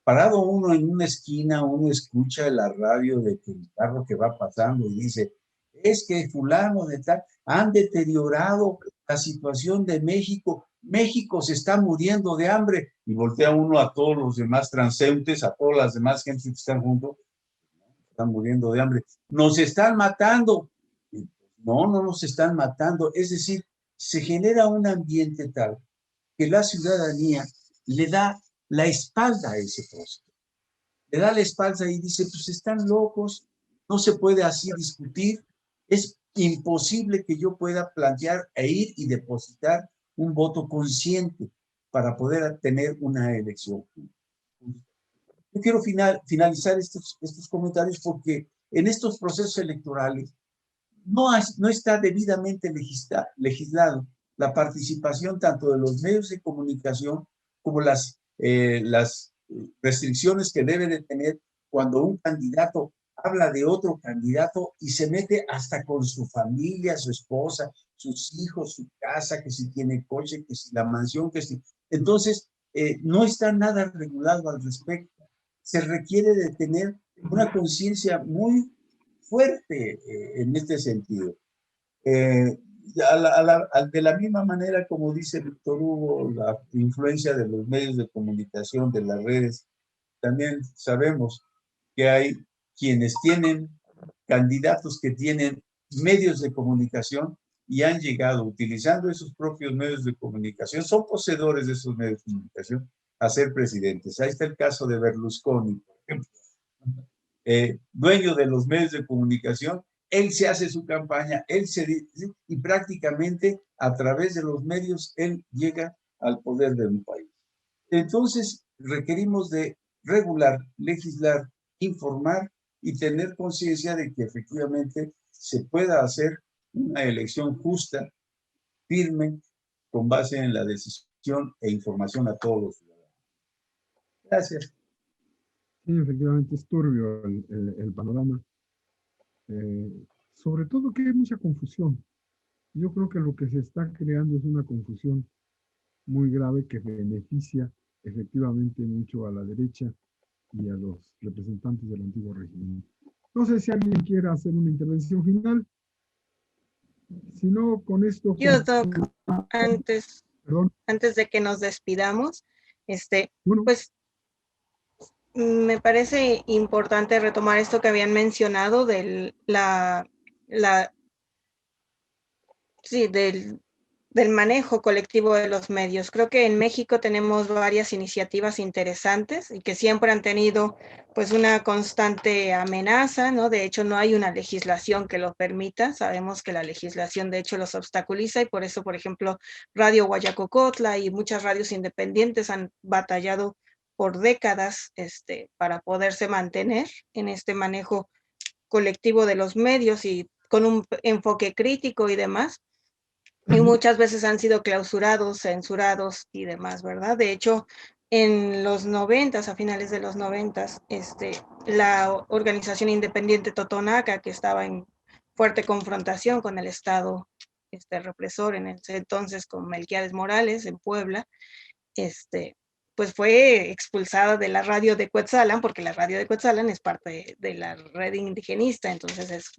Parado uno en una esquina, uno escucha la radio de que el carro que va pasando y dice, es que fulano de tal, han deteriorado la situación de México, México se está muriendo de hambre, y voltea uno a todos los demás transeúntes, a todas las demás gentes que están juntos, están muriendo de hambre, nos están matando. No nos están matando, es decir, se genera un ambiente tal que la ciudadanía le da la espalda a ese proceso. Le da la espalda y dice, pues están locos, no se puede así discutir, es imposible que yo pueda plantear e ir y depositar un voto consciente para poder tener una elección. Yo quiero finalizar estos comentarios porque en estos procesos electorales no está debidamente legislado la participación tanto de los medios de comunicación como las restricciones que debe de tener cuando un candidato habla de otro candidato y se mete hasta con su familia, su esposa, sus hijos, su casa, que si tiene coche, que si la mansión, que si... Entonces, no está nada regulado al respecto. Se requiere de tener una conciencia muy fuerte en este sentido. De la misma manera, como dice Víctor Hugo, la influencia de los medios de comunicación, de las redes, también sabemos que hay quienes tienen candidatos que tienen medios de comunicación y han llegado utilizando esos propios medios de comunicación, son poseedores de esos medios de comunicación, a ser presidentes. Ahí está el caso de Berlusconi, por ejemplo. Dueño de los medios de comunicación, él se hace su campaña, y prácticamente a través de los medios él llega al poder de un país. Entonces requerimos de regular, legislar, informar y tener conciencia de que efectivamente se pueda hacer una elección justa, firme, con base en la decisión e información a todos los ciudadanos. Gracias. Sí, efectivamente es turbio el panorama. Sobre todo que hay mucha confusión. Yo creo que lo que se está creando es una confusión muy grave que beneficia efectivamente mucho a la derecha y a los representantes del antiguo régimen. No sé si alguien quiera hacer una intervención final. Si no, con esto... Yo, Doc, antes Perdón. Antes de que nos despidamos, Bueno. pues me parece importante retomar esto que habían mencionado del manejo colectivo de los medios. Creo que en México tenemos varias iniciativas interesantes y que siempre han tenido pues una constante amenaza, ¿no? De hecho, no hay una legislación que lo permita. Sabemos que la legislación de hecho los obstaculiza y por eso, por ejemplo, Radio Guayacocotla y muchas radios independientes han batallado por décadas para poderse mantener en este manejo colectivo de los medios y con un enfoque crítico y demás. Y muchas veces han sido clausurados, censurados y demás, ¿verdad? De hecho, en los 90s, a finales de los 90s, la organización independiente Totonaca, que estaba en fuerte confrontación con el Estado represor en ese entonces, con Melquiades Morales en Puebla, pues fue expulsada de la radio de Cuetzalan, porque la radio de Cuetzalan es parte de la red indigenista, entonces es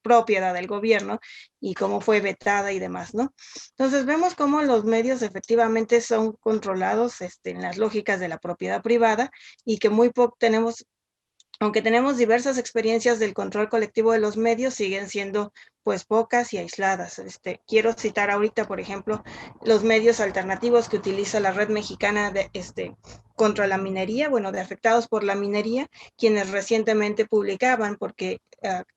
propiedad del gobierno, y cómo fue vetada y demás, ¿no? Entonces vemos cómo los medios efectivamente son controlados en las lógicas de la propiedad privada, y que muy poco tenemos, aunque tenemos diversas experiencias del control colectivo de los medios, siguen siendo pues pocas y aisladas. Quiero citar ahorita, por ejemplo, los medios alternativos que utiliza la red mexicana contra la minería, bueno, de afectados por la minería, quienes recientemente publicaban, porque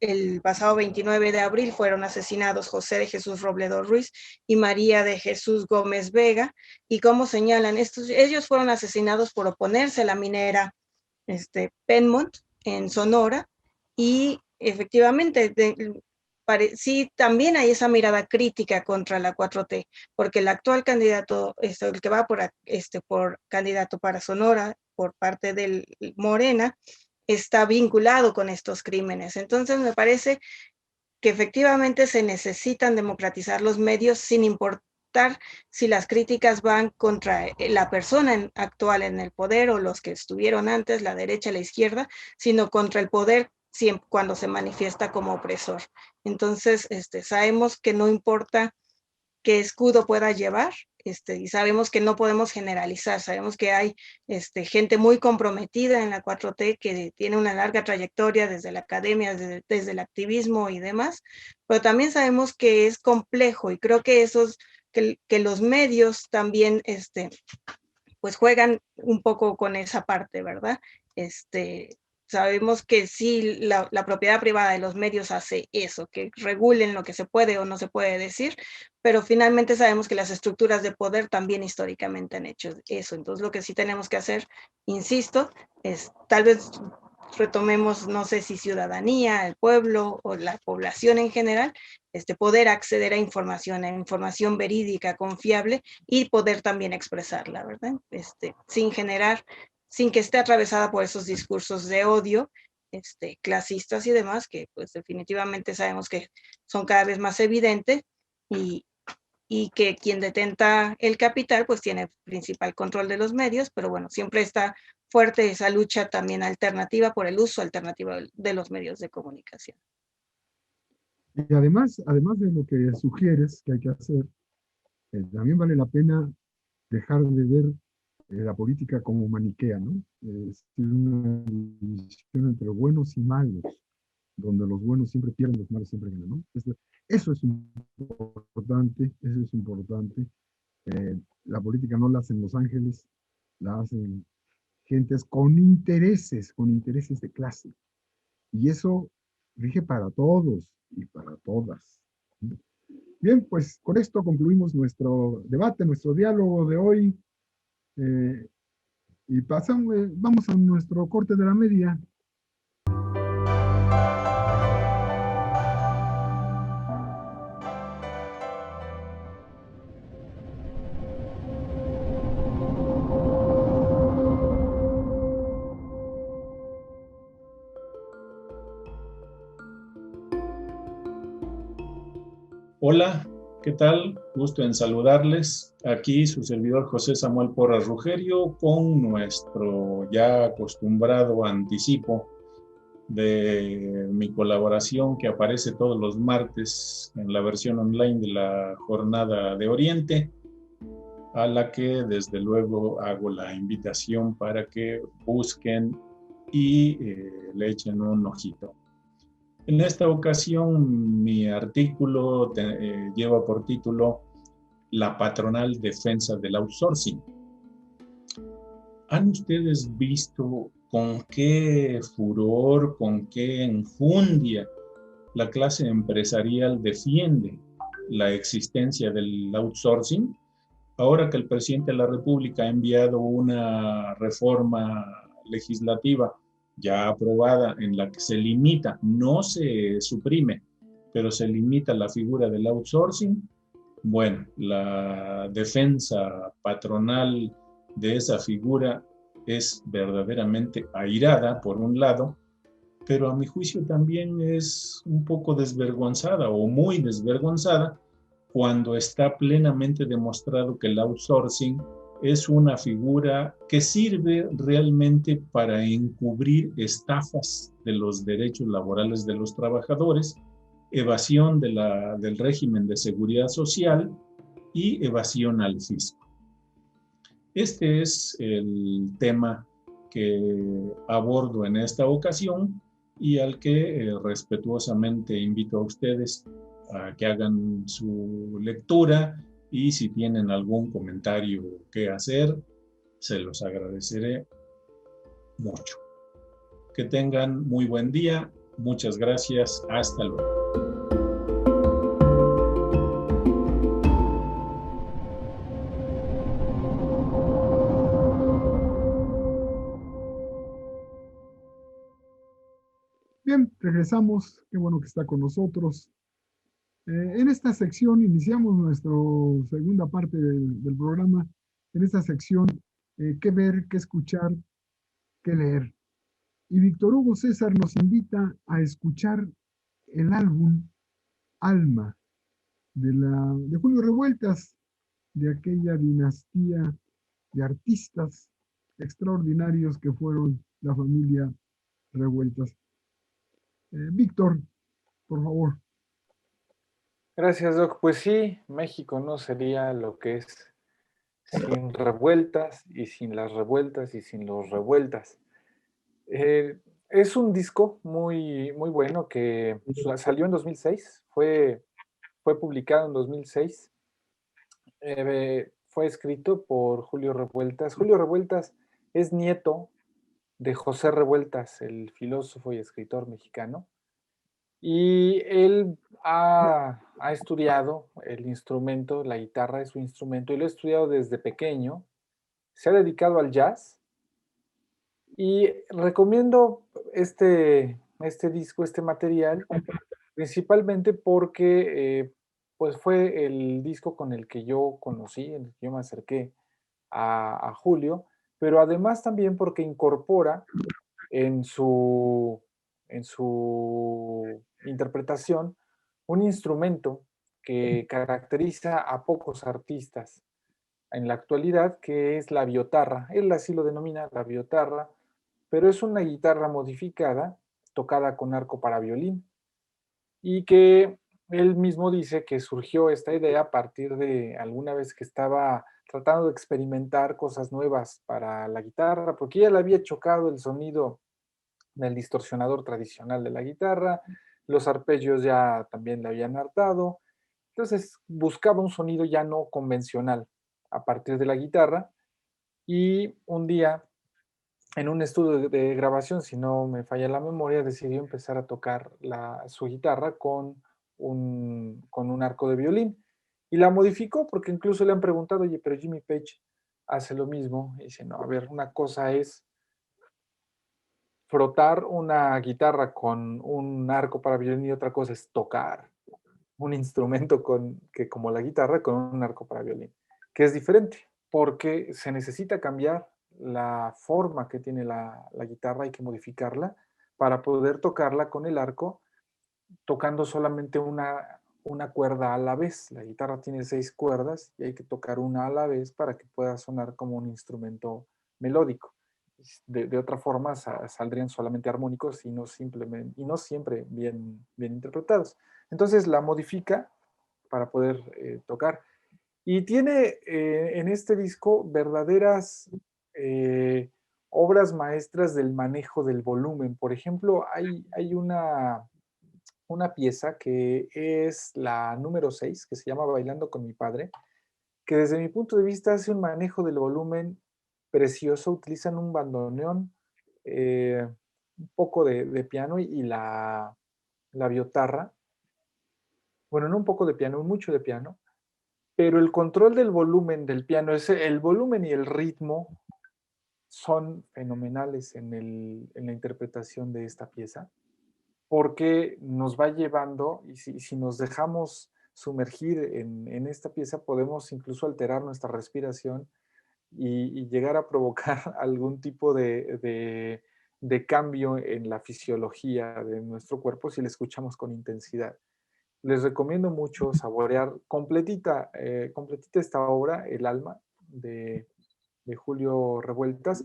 el pasado 29 de abril fueron asesinados José de Jesús Robledo Ruiz y María de Jesús Gómez Vega, y como señalan, ellos fueron asesinados por oponerse a la minera Penmont en Sonora, y efectivamente sí, también hay esa mirada crítica contra la 4T, porque el actual candidato, el que va por candidato para Sonora por parte del Morena, está vinculado con estos crímenes. Entonces me parece que efectivamente se necesitan democratizar los medios sin importar si las críticas van contra la persona actual en el poder o los que estuvieron antes, la derecha, la izquierda, sino contra el poder cuando se manifiesta como opresor. Entonces, sabemos que no importa qué escudo pueda llevar, y sabemos que no podemos generalizar, sabemos que hay gente muy comprometida en la 4T que tiene una larga trayectoria desde la academia, desde el activismo y demás, pero también sabemos que es complejo, y creo que que los medios también pues juegan un poco con esa parte, ¿verdad? Sabemos que sí, la propiedad privada de los medios hace eso, que regulen lo que se puede o no se puede decir, pero finalmente sabemos que las estructuras de poder también históricamente han hecho eso. Entonces lo que sí tenemos que hacer, insisto, es tal vez retomemos, no sé si ciudadanía, el pueblo o la población en general, poder acceder a información verídica, confiable, y poder también expresarla, ¿verdad? Sin que esté atravesada por esos discursos de odio, clasistas y demás, que pues definitivamente sabemos que son cada vez más evidentes, y y que quien detenta el capital pues tiene principal control de los medios, pero bueno, siempre está fuerte esa lucha también alternativa por el uso alternativo de los medios de comunicación. Y además de lo que sugieres que hay que hacer, también vale la pena dejar de ver la política como maniquea, ¿no? Es una división entre buenos y malos, donde los buenos siempre pierden, los malos siempre ganan, ¿no? Eso es importante, eso es importante. La política no la hacen los ángeles, la hacen gentes con intereses de clase. Y eso rige para todos y para todas. Bien, pues con esto concluimos nuestro debate, nuestro diálogo de hoy. Y vamos a nuestro corte de la media. Hola, ¿qué tal? Gusto en saludarles. Aquí su servidor José Samuel Porras Rugerio con nuestro ya acostumbrado anticipo de mi colaboración que aparece todos los martes en la versión online de la Jornada de Oriente, a la que desde luego hago la invitación para que busquen y le echen un ojito. En esta ocasión mi artículo lleva por título La patronal defensa del outsourcing. ¿Han ustedes visto con qué furor, con qué enjundia la clase empresarial defiende la existencia del outsourcing? Ahora que el presidente de la República ha enviado una reforma legislativa ya aprobada en la que se limita, no se suprime, pero se limita la figura del outsourcing, bueno, la defensa patronal de esa figura es verdaderamente airada, por un lado, pero a mi juicio también es un poco desvergonzada o muy desvergonzada cuando está plenamente demostrado que el outsourcing es una figura que sirve realmente para encubrir estafas de los derechos laborales de los trabajadores, evasión del régimen de seguridad social y evasión al fisco. Este es el tema que abordo en esta ocasión y al que respetuosamente invito a ustedes a que hagan su lectura y si tienen algún comentario que hacer, se los agradeceré mucho. Que tengan muy buen día. Muchas gracias. Hasta luego. Bien, regresamos. Qué bueno que está con nosotros. En esta sección iniciamos nuestra segunda parte del programa. En esta sección, qué ver, qué escuchar, qué leer. Y Víctor Hugo César nos invita a escuchar el álbum Alma de Julio Revueltas, de aquella dinastía de artistas extraordinarios que fueron la familia Revueltas. Víctor, por favor. Gracias, Doc. Pues sí, México no sería lo que es sin revueltas y sin las revueltas y sin los revueltas. Es un disco muy, muy bueno que salió en 2006, fue publicado en 2006, fue escrito por Julio Revueltas. Julio Revueltas es nieto de José Revueltas, el filósofo y escritor mexicano, y él ha estudiado el instrumento, la guitarra es su instrumento, y lo ha estudiado desde pequeño, se ha dedicado al jazz, y recomiendo este disco, este material, principalmente porque pues fue el disco con el que yo conocí, en el que yo me acerqué a Julio, pero además también porque incorpora en su interpretación un instrumento que caracteriza a pocos artistas en la actualidad, que es la biotarra. Él así lo denomina, la biotarra, pero es una guitarra modificada, tocada con arco para violín, y que él mismo dice que surgió esta idea a partir de alguna vez que estaba tratando de experimentar cosas nuevas para la guitarra, porque ya le había chocado el sonido del distorsionador tradicional de la guitarra, los arpegios ya también le habían hartado, entonces buscaba un sonido ya no convencional a partir de la guitarra, y un día en un estudio de grabación, si no me falla la memoria, decidió empezar a tocar su guitarra con un arco de violín. Y la modificó porque incluso le han preguntado, oye, pero Jimmy Page hace lo mismo. Y dice, no, a ver, una cosa es frotar una guitarra con un arco para violín y otra cosa es tocar un instrumento que como la guitarra con un arco para violín, que es diferente porque se necesita cambiar la forma que tiene la guitarra, hay que modificarla para poder tocarla con el arco, tocando solamente una cuerda a la vez. La guitarra tiene 6 cuerdas y hay que tocar una a la vez para que pueda sonar como un instrumento melódico. De otra forma saldrían solamente armónicos y no siempre bien interpretados. Entonces la modifica para poder tocar. Y tiene en este disco verdaderas obras maestras del manejo del volumen. Por ejemplo, hay una pieza que es la número 6, que se llama Bailando con mi padre, que desde mi punto de vista hace un manejo del volumen precioso. Utilizan un bandoneón, un poco de piano y la biotarra. Bueno, no un poco de piano, mucho de piano, pero el control del volumen del piano, el volumen y el ritmo son fenomenales en la interpretación de esta pieza, porque nos va llevando, y si nos dejamos sumergir en esta pieza, podemos incluso alterar nuestra respiración y llegar a provocar algún tipo de cambio en la fisiología de nuestro cuerpo si la escuchamos con intensidad. Les recomiendo mucho saborear completita esta obra, El alma, de Julio Revueltas.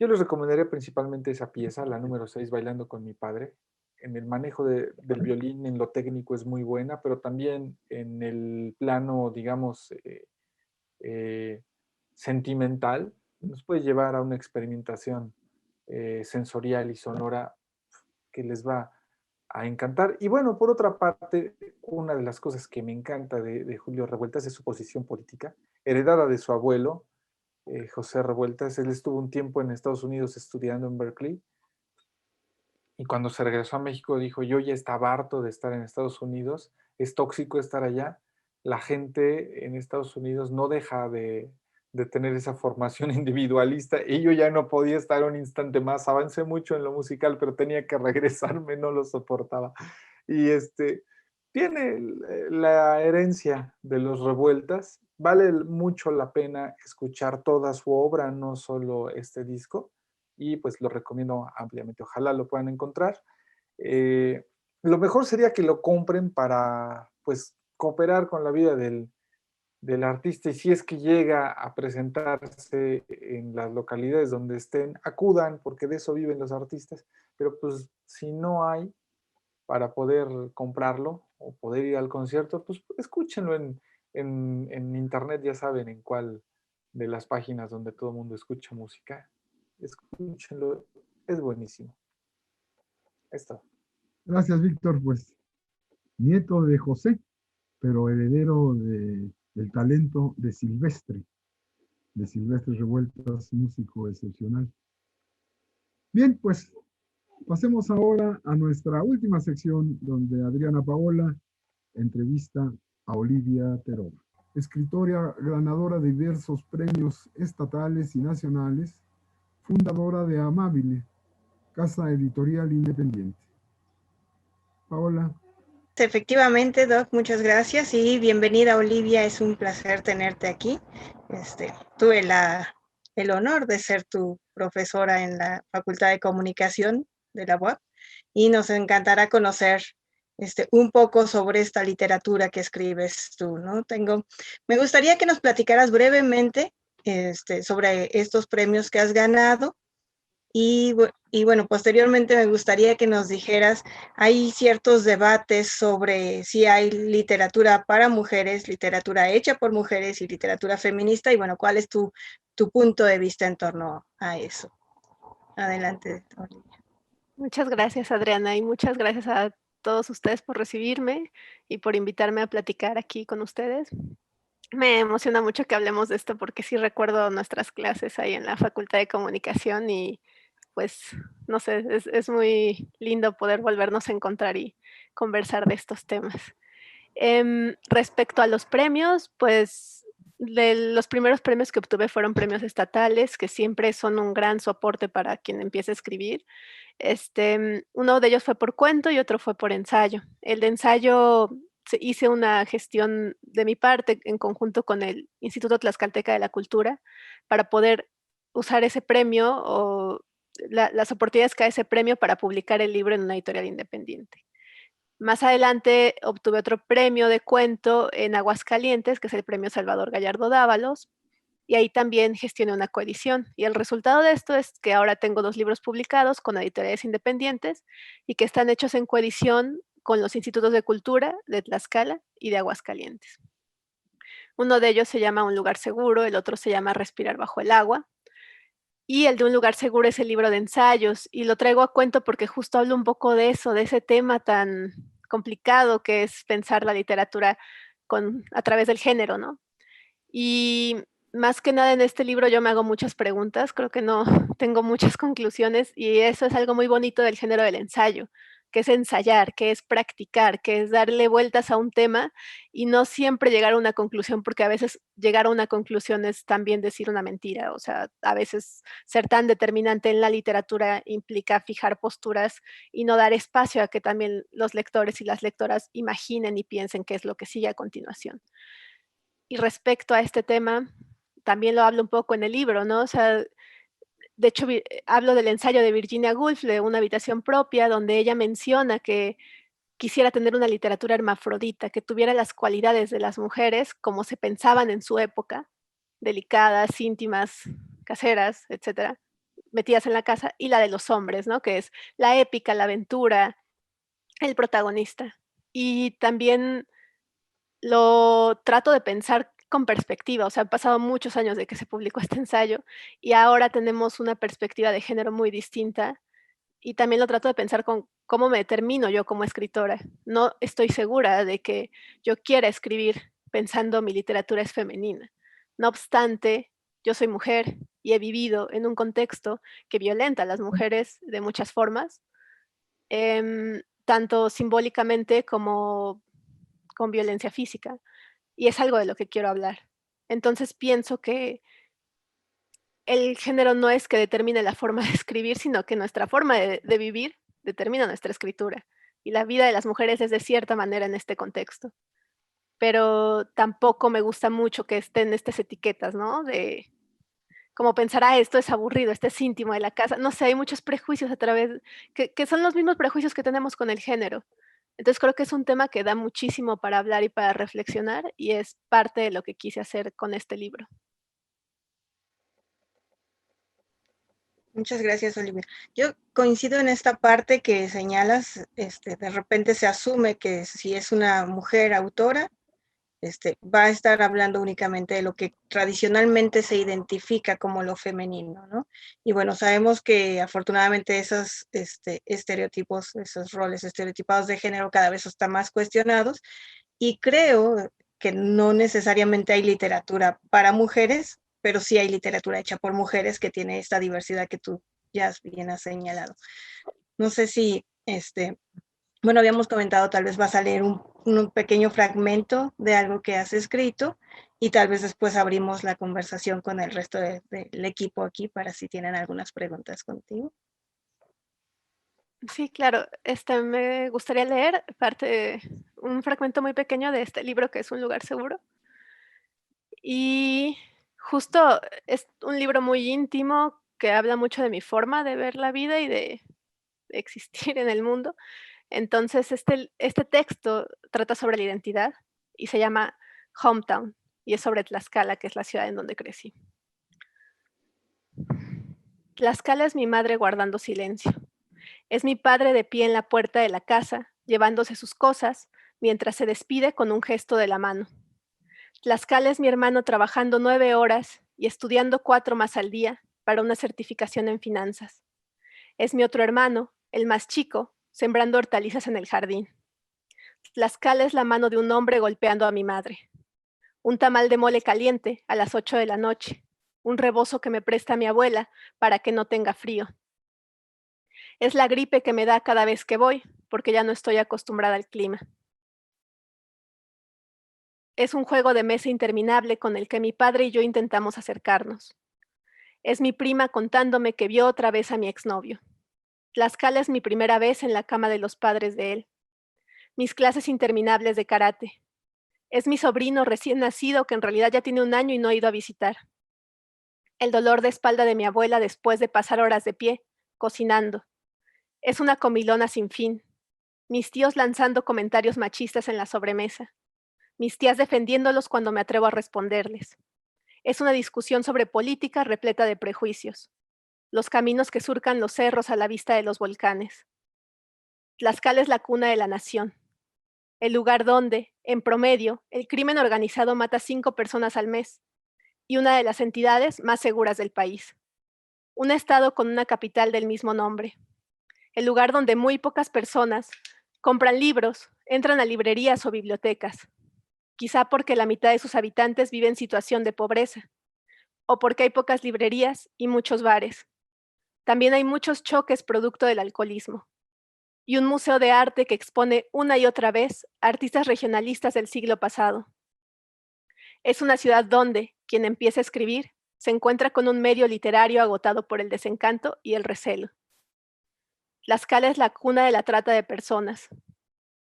Yo les recomendaría principalmente esa pieza, la número 6, Bailando con mi padre. En el manejo del violín, en lo técnico es muy buena, pero también en el plano, digamos, sentimental, nos puede llevar a una experimentación sensorial y sonora que les va a encantar. Y bueno, por otra parte, una de las cosas que me encanta de Julio Revueltas es su posición política, heredada de su abuelo, José Revueltas. Él estuvo un tiempo en Estados Unidos estudiando en Berkeley, y cuando se regresó a México dijo, yo ya estaba harto de estar en Estados Unidos, es tóxico estar allá, la gente en Estados Unidos no deja de tener esa formación individualista, y yo ya no podía estar un instante más. Avancé mucho en lo musical, pero tenía que regresarme, no lo soportaba. Y tiene la herencia de los Revueltas. Vale mucho la pena escuchar toda su obra, no solo este disco, y pues lo recomiendo ampliamente. Ojalá lo puedan encontrar. Lo mejor sería que lo compren para pues cooperar con la vida del artista, y si es que llega a presentarse en las localidades donde estén, acudan, porque de eso viven los artistas. Pero pues si no hay para poder comprarlo o poder ir al concierto, pues escúchenlo en internet, ya saben en cuál de las páginas donde todo el mundo escucha música. Escúchenlo, es buenísimo. Esto. Gracias, Víctor. Pues nieto de José, pero heredero del talento de Silvestre Revueltas, músico excepcional. Bien, pues pasemos ahora a nuestra última sección, donde Adriana Paola entrevista a Olivia Teroba, escritora ganadora de diversos premios estatales y nacionales, fundadora de Amabile, casa editorial independiente. Paola. Efectivamente, Doc, muchas gracias y bienvenida, Olivia. Es un placer tenerte aquí. Tuve el honor de ser tu profesora en la Facultad de Comunicación de la UAP, y nos encantará conocer un poco sobre esta literatura que escribes tú, ¿no? Me gustaría que nos platicaras brevemente sobre estos premios que has ganado y bueno, posteriormente me gustaría que nos dijeras, hay ciertos debates sobre si hay literatura para mujeres, literatura hecha por mujeres y literatura feminista, y bueno, ¿cuál es tu punto de vista en torno a eso? Adelante, Olivia. Muchas gracias, Adriana, y muchas gracias a todos ustedes por recibirme y por invitarme a platicar aquí con ustedes. Me emociona mucho que hablemos de esto porque sí recuerdo nuestras clases ahí en la Facultad de Comunicación y pues, no sé, es muy lindo poder volvernos a encontrar y conversar de estos temas. Respecto a los premios, pues los primeros premios que obtuve fueron premios estatales, que siempre son un gran soporte para quien empieza a escribir. Uno de ellos fue por cuento y otro fue por ensayo. El de ensayo hice una gestión de mi parte en conjunto con el Instituto Tlaxcalteca de la Cultura para poder usar ese premio o las oportunidades que da ese premio para publicar el libro en una editorial independiente. Más adelante obtuve otro premio de cuento en Aguascalientes, que es el premio Salvador Gallardo Dávalos, y ahí también gestioné una coedición. Y el resultado de esto es que ahora tengo 2 libros publicados con editoriales independientes y que están hechos en coedición con los institutos de cultura de Tlaxcala y de Aguascalientes. Uno de ellos se llama Un lugar seguro, el otro se llama Respirar bajo el agua. Y el de Un lugar seguro es el libro de ensayos, y lo traigo a cuento porque justo hablo un poco de eso, de ese tema tan complicado que es pensar la literatura a través del género, ¿no? Y más que nada en este libro yo me hago muchas preguntas, creo que no tengo muchas conclusiones, y eso es algo muy bonito del género del ensayo, que es ensayar, que es practicar, que es darle vueltas a un tema y no siempre llegar a una conclusión, porque a veces llegar a una conclusión es también decir una mentira, o sea, a veces ser tan determinante en la literatura implica fijar posturas y no dar espacio a que también los lectores y las lectoras imaginen y piensen qué es lo que sigue a continuación. Y respecto a este tema, también lo hablo un poco en el libro, ¿no? O sea, de hecho, hablo del ensayo de Virginia Woolf, de Una habitación propia, donde ella menciona que quisiera tener una literatura hermafrodita, que tuviera las cualidades de las mujeres como se pensaban en su época, delicadas, íntimas, caseras, etcétera, metidas en la casa, y la de los hombres, ¿no? Que es la épica, la aventura, el protagonista. Y también lo trato de pensar con perspectiva, o sea, han pasado muchos años de que se publicó este ensayo y ahora tenemos una perspectiva de género muy distinta, y también lo trato de pensar con cómo me determino yo como escritora. No estoy segura de que yo quiera escribir pensando mi literatura es femenina. No obstante, yo soy mujer y he vivido en un contexto que violenta a las mujeres de muchas formas, tanto simbólicamente como con violencia física, y es algo de lo que quiero hablar. Entonces pienso que el género no es que determine la forma de escribir, sino que nuestra forma de vivir determina nuestra escritura, y la vida de las mujeres es de cierta manera en este contexto. Pero tampoco me gusta mucho que estén estas etiquetas, ¿no? De como pensar, esto es aburrido, este es íntimo de la casa. No sé, hay muchos prejuicios a través, que son los mismos prejuicios que tenemos con el género. Entonces creo que es un tema que da muchísimo para hablar y para reflexionar, y es parte de lo que quise hacer con este libro. Muchas gracias, Olivia. Yo coincido en esta parte que señalas, de repente se asume que si es una mujer autora, va a estar hablando únicamente de lo que tradicionalmente se identifica como lo femenino, ¿no? Y bueno, sabemos que afortunadamente esos estereotipos, esos roles estereotipados de género cada vez están más cuestionados, y creo que no necesariamente hay literatura para mujeres, pero sí hay literatura hecha por mujeres que tiene esta diversidad que tú ya bien has señalado. No sé si, bueno, habíamos comentado, tal vez vas a leer un pequeño fragmento de algo que has escrito, y tal vez después abrimos la conversación con el resto del equipo aquí para si tienen algunas preguntas contigo. Sí, claro. Me gustaría leer un fragmento muy pequeño de este libro que es Un lugar seguro. Y justo es un libro muy íntimo que habla mucho de mi forma de ver la vida y de existir en el mundo. Entonces, este texto trata sobre la identidad y se llama Hometown, y es sobre Tlaxcala, que es la ciudad en donde crecí. Tlaxcala es mi madre guardando silencio. Es mi padre de pie en la puerta de la casa, llevándose sus cosas, mientras se despide con un gesto de la mano. Tlaxcala es mi hermano trabajando 9 horas y estudiando 4 más al día para una certificación en finanzas. Es mi otro hermano, el más chico, sembrando hortalizas en el jardín. Tlaxcala es la mano de un hombre golpeando a mi madre. Un tamal de mole caliente a las 8 de la noche. Un rebozo que me presta mi abuela para que no tenga frío. Es la gripe que me da cada vez que voy, porque ya no estoy acostumbrada al clima. Es un juego de mesa interminable con el que mi padre y yo intentamos acercarnos. Es mi prima contándome que vio otra vez a mi exnovio. Tlaxcala es mi primera vez en la cama de los padres de él. Mis clases interminables de karate. Es mi sobrino recién nacido que en realidad ya tiene 1 año y no he ido a visitar. El dolor de espalda de mi abuela después de pasar horas de pie, cocinando. Es una comilona sin fin. Mis tíos lanzando comentarios machistas en la sobremesa. Mis tías defendiéndolos cuando me atrevo a responderles. Es una discusión sobre política repleta de prejuicios. Los caminos que surcan los cerros a la vista de los volcanes. Tlaxcala es la cuna de la nación. El lugar donde, en promedio, el crimen organizado mata 5 personas al mes y una de las entidades más seguras del país. Un estado con una capital del mismo nombre. El lugar donde muy pocas personas compran libros, entran a librerías o bibliotecas. Quizá porque la mitad de sus habitantes vive en situación de pobreza, o porque hay pocas librerías y muchos bares. También hay muchos choques producto del alcoholismo. Y un museo de arte que expone una y otra vez artistas regionalistas del siglo pasado. Es una ciudad donde, quien empieza a escribir, se encuentra con un medio literario agotado por el desencanto y el recelo. Tlaxcala es la cuna de la trata de personas,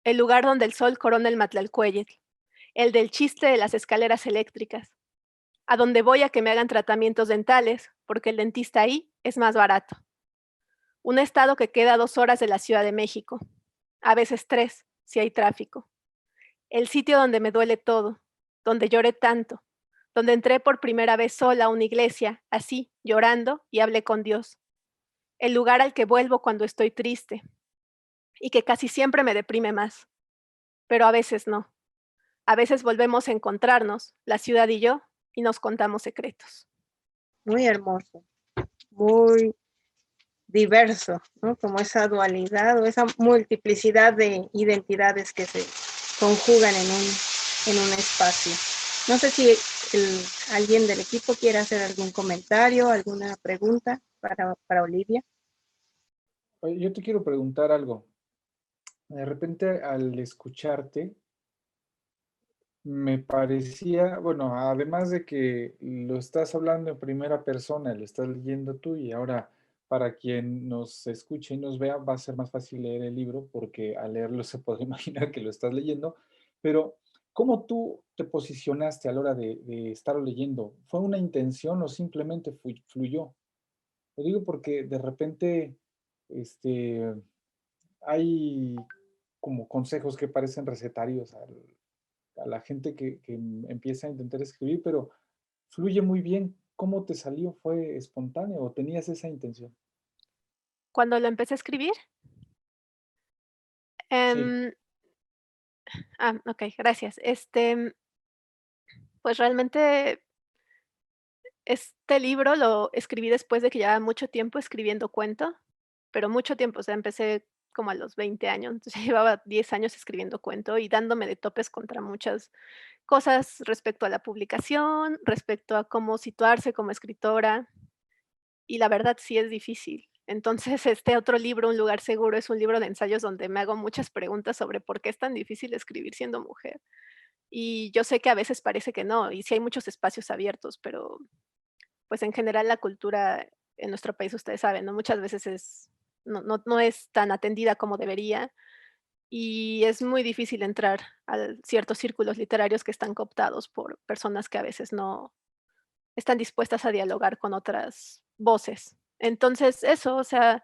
el lugar donde el sol corona el Matlalcueyetl, el del chiste de las escaleras eléctricas, a donde voy a que me hagan tratamientos dentales, porque el dentista ahí es más barato. Un estado que queda a 2 horas de la Ciudad de México, a veces 3, si hay tráfico. El sitio donde me duele todo, donde lloré tanto, donde entré por primera vez sola a una iglesia, así, llorando, y hablé con Dios. El lugar al que vuelvo cuando estoy triste, y que casi siempre me deprime más. Pero a veces no. A veces volvemos a encontrarnos, la ciudad y yo, y nos contamos secretos. Muy hermoso, muy diverso, ¿no? Como esa dualidad o esa multiplicidad de identidades que se conjugan en un espacio. No sé si alguien del equipo quiere hacer algún comentario, alguna pregunta para Olivia. Oye, yo te quiero preguntar algo. De repente, al escucharte, me parecía, bueno, además de que lo estás hablando en primera persona, lo estás leyendo tú y ahora para quien nos escuche y nos vea va a ser más fácil leer el libro porque al leerlo se puede imaginar que lo estás leyendo, pero ¿cómo tú te posicionaste a la hora de estarlo leyendo? ¿Fue una intención o simplemente fluyó? Lo digo porque de repente hay como consejos que parecen recetarios a la gente que empieza a intentar escribir, pero fluye muy bien. ¿Cómo te salió? ¿Fue espontáneo o tenías esa intención? Cuando lo empecé a escribir, Sí. ok, gracias. Pues realmente este libro lo escribí después de que llevaba mucho tiempo escribiendo cuento, pero mucho tiempo, o sea, empecé como a los 20 años, entonces ya llevaba 10 años escribiendo cuento y dándome de topes contra muchas cosas respecto a la publicación, respecto a cómo situarse como escritora, y la verdad sí es difícil. Entonces, este otro libro, Un lugar seguro, es un libro de ensayos donde me hago muchas preguntas sobre por qué es tan difícil escribir siendo mujer. Y yo sé que a veces parece que no, y sí hay muchos espacios abiertos, pero pues en general la cultura en nuestro país, ustedes saben, ¿no? Muchas veces no es tan atendida como debería y es muy difícil entrar a ciertos círculos literarios que están cooptados por personas que a veces no están dispuestas a dialogar con otras voces. Entonces, eso, o sea,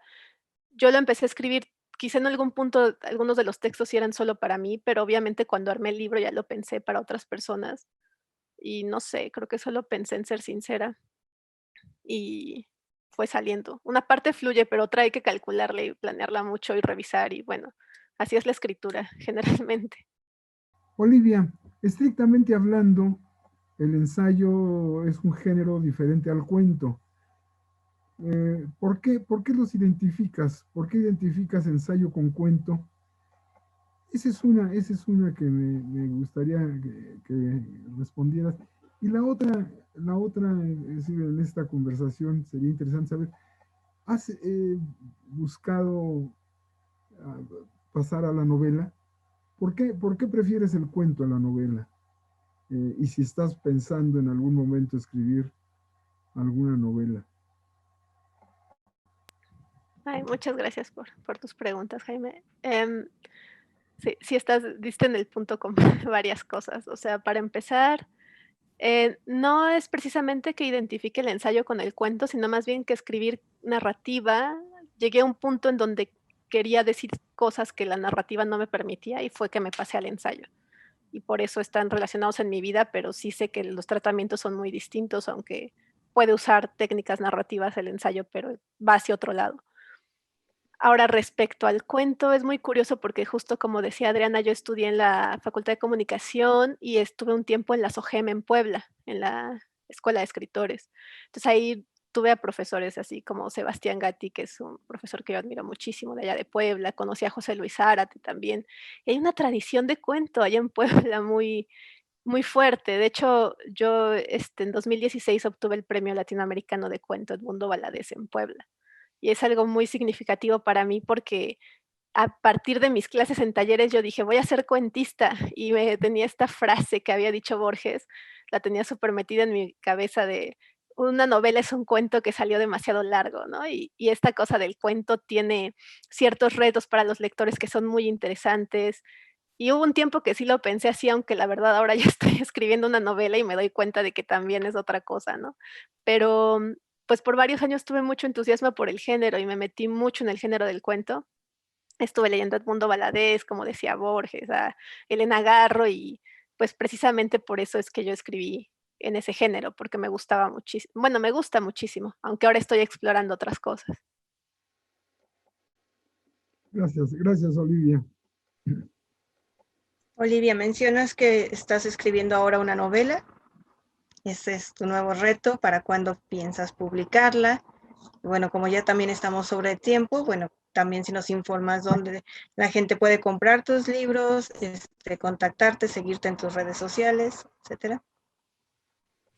yo lo empecé a escribir quizá en algún punto algunos de los textos sí eran solo para mí, pero obviamente cuando armé el libro ya lo pensé para otras personas. Y no sé, creo que solo pensé en ser sincera y fue saliendo. Una parte fluye, pero otra hay que calcularla y planearla mucho y revisar y bueno, así es la escritura generalmente. Olivia, estrictamente hablando, el ensayo es un género diferente al cuento. ¿Por qué los identificas? ¿Por qué identificas ensayo con cuento? Esa es una que me gustaría que respondieras. Y la otra, es decir, en esta conversación sería interesante saber, ¿has buscado ah, pasar a la novela? Por qué prefieres el cuento a la novela? Y si estás pensando en algún momento escribir alguna novela. Ay, muchas gracias por tus preguntas, Jaime. Sí, sí diste en el punto con varias cosas. O sea, para empezar, no es precisamente que identifique el ensayo con el cuento, sino más bien que escribir narrativa, llegué a un punto en donde quería decir cosas que la narrativa no me permitía y fue que me pasé al ensayo. Y por eso están relacionados en mi vida, pero sí sé que los tratamientos son muy distintos, aunque puede usar técnicas narrativas el ensayo, pero va hacia otro lado. Ahora, respecto al cuento, es muy curioso porque justo como decía Adriana, yo estudié en la Facultad de Comunicación y estuve un tiempo en la SOGEM en Puebla, en la Escuela de Escritores. Entonces ahí tuve a profesores así como Sebastián Gatti, que es un profesor que yo admiro muchísimo de allá de Puebla, conocí a José Luis Zárate también. Y hay una tradición de cuento allá en Puebla muy, muy fuerte. De hecho, yo en 2016 obtuve el Premio Latinoamericano de Cuento Edmundo Valadez en Puebla. Y es algo muy significativo para mí porque a partir de mis clases en talleres yo dije, voy a ser cuentista y me tenía esta frase que había dicho Borges, la tenía súper metida en mi cabeza de una novela es un cuento que salió demasiado largo, ¿no? Y esta cosa del cuento tiene ciertos retos para los lectores que son muy interesantes. Y hubo un tiempo que sí lo pensé así, aunque la verdad ahora ya estoy escribiendo una novela y me doy cuenta de que también es otra cosa, ¿no? Pero pues por varios años tuve mucho entusiasmo por el género y me metí mucho en el género del cuento. Estuve leyendo a Edmundo Valadez, como decía Borges, a Elena Garro y pues precisamente por eso es que yo escribí en ese género, porque me gustaba muchísimo, bueno, me gusta muchísimo, aunque ahora estoy explorando otras cosas. Gracias, Olivia. Olivia, mencionas que estás escribiendo ahora una novela. Ese es tu nuevo reto. ¿Para cuándo piensas publicarla? Bueno, como ya también estamos sobre tiempo, bueno, también si nos informas dónde la gente puede comprar tus libros, contactarte, seguirte en tus redes sociales, etcétera.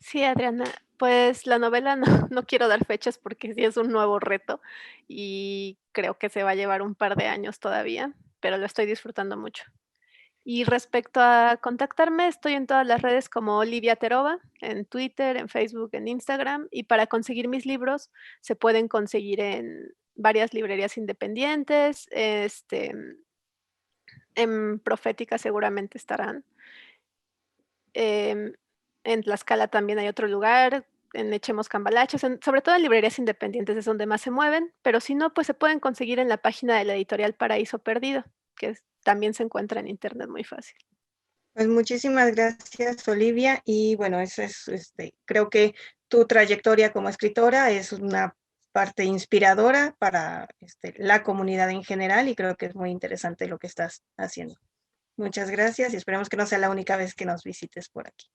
Sí, Adriana, pues la novela no quiero dar fechas porque sí es un nuevo reto y creo que se va a llevar un par de años todavía, pero lo estoy disfrutando mucho. Y respecto a contactarme, estoy en todas las redes como Olivia Terova, en Twitter, en Facebook, en Instagram, y para conseguir mis libros se pueden conseguir en varias librerías independientes, en Profética seguramente estarán. Em, en Tlaxcala también hay otro lugar, en Echemos Cambalaches, sobre todo en librerías independientes es donde más se mueven, pero si no, pues se pueden conseguir en la página de la editorial Paraíso Perdido, que también se encuentra en internet muy fácil. Pues muchísimas gracias, Olivia. Y bueno, eso es, creo que tu trayectoria como escritora es una parte inspiradora para la comunidad en general y creo que es muy interesante lo que estás haciendo. Muchas gracias y esperemos que no sea la única vez que nos visites por aquí.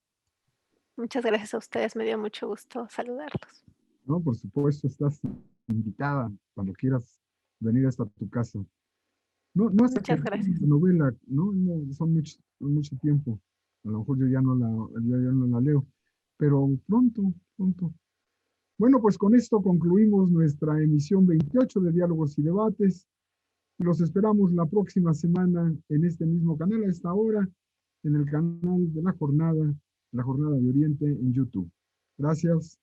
Muchas gracias a ustedes, me dio mucho gusto saludarlos. No, por supuesto, estás invitada cuando quieras venir hasta tu casa. No hasta que Muchas acabe gracias. la novela, no, son mucho tiempo. A lo mejor yo ya no la leo, pero pronto. Bueno, pues con esto concluimos nuestra emisión 28 de Diálogos y Debates. Los esperamos la próxima semana en este mismo canal, a esta hora, en el canal de la Jornada de Oriente en YouTube. Gracias.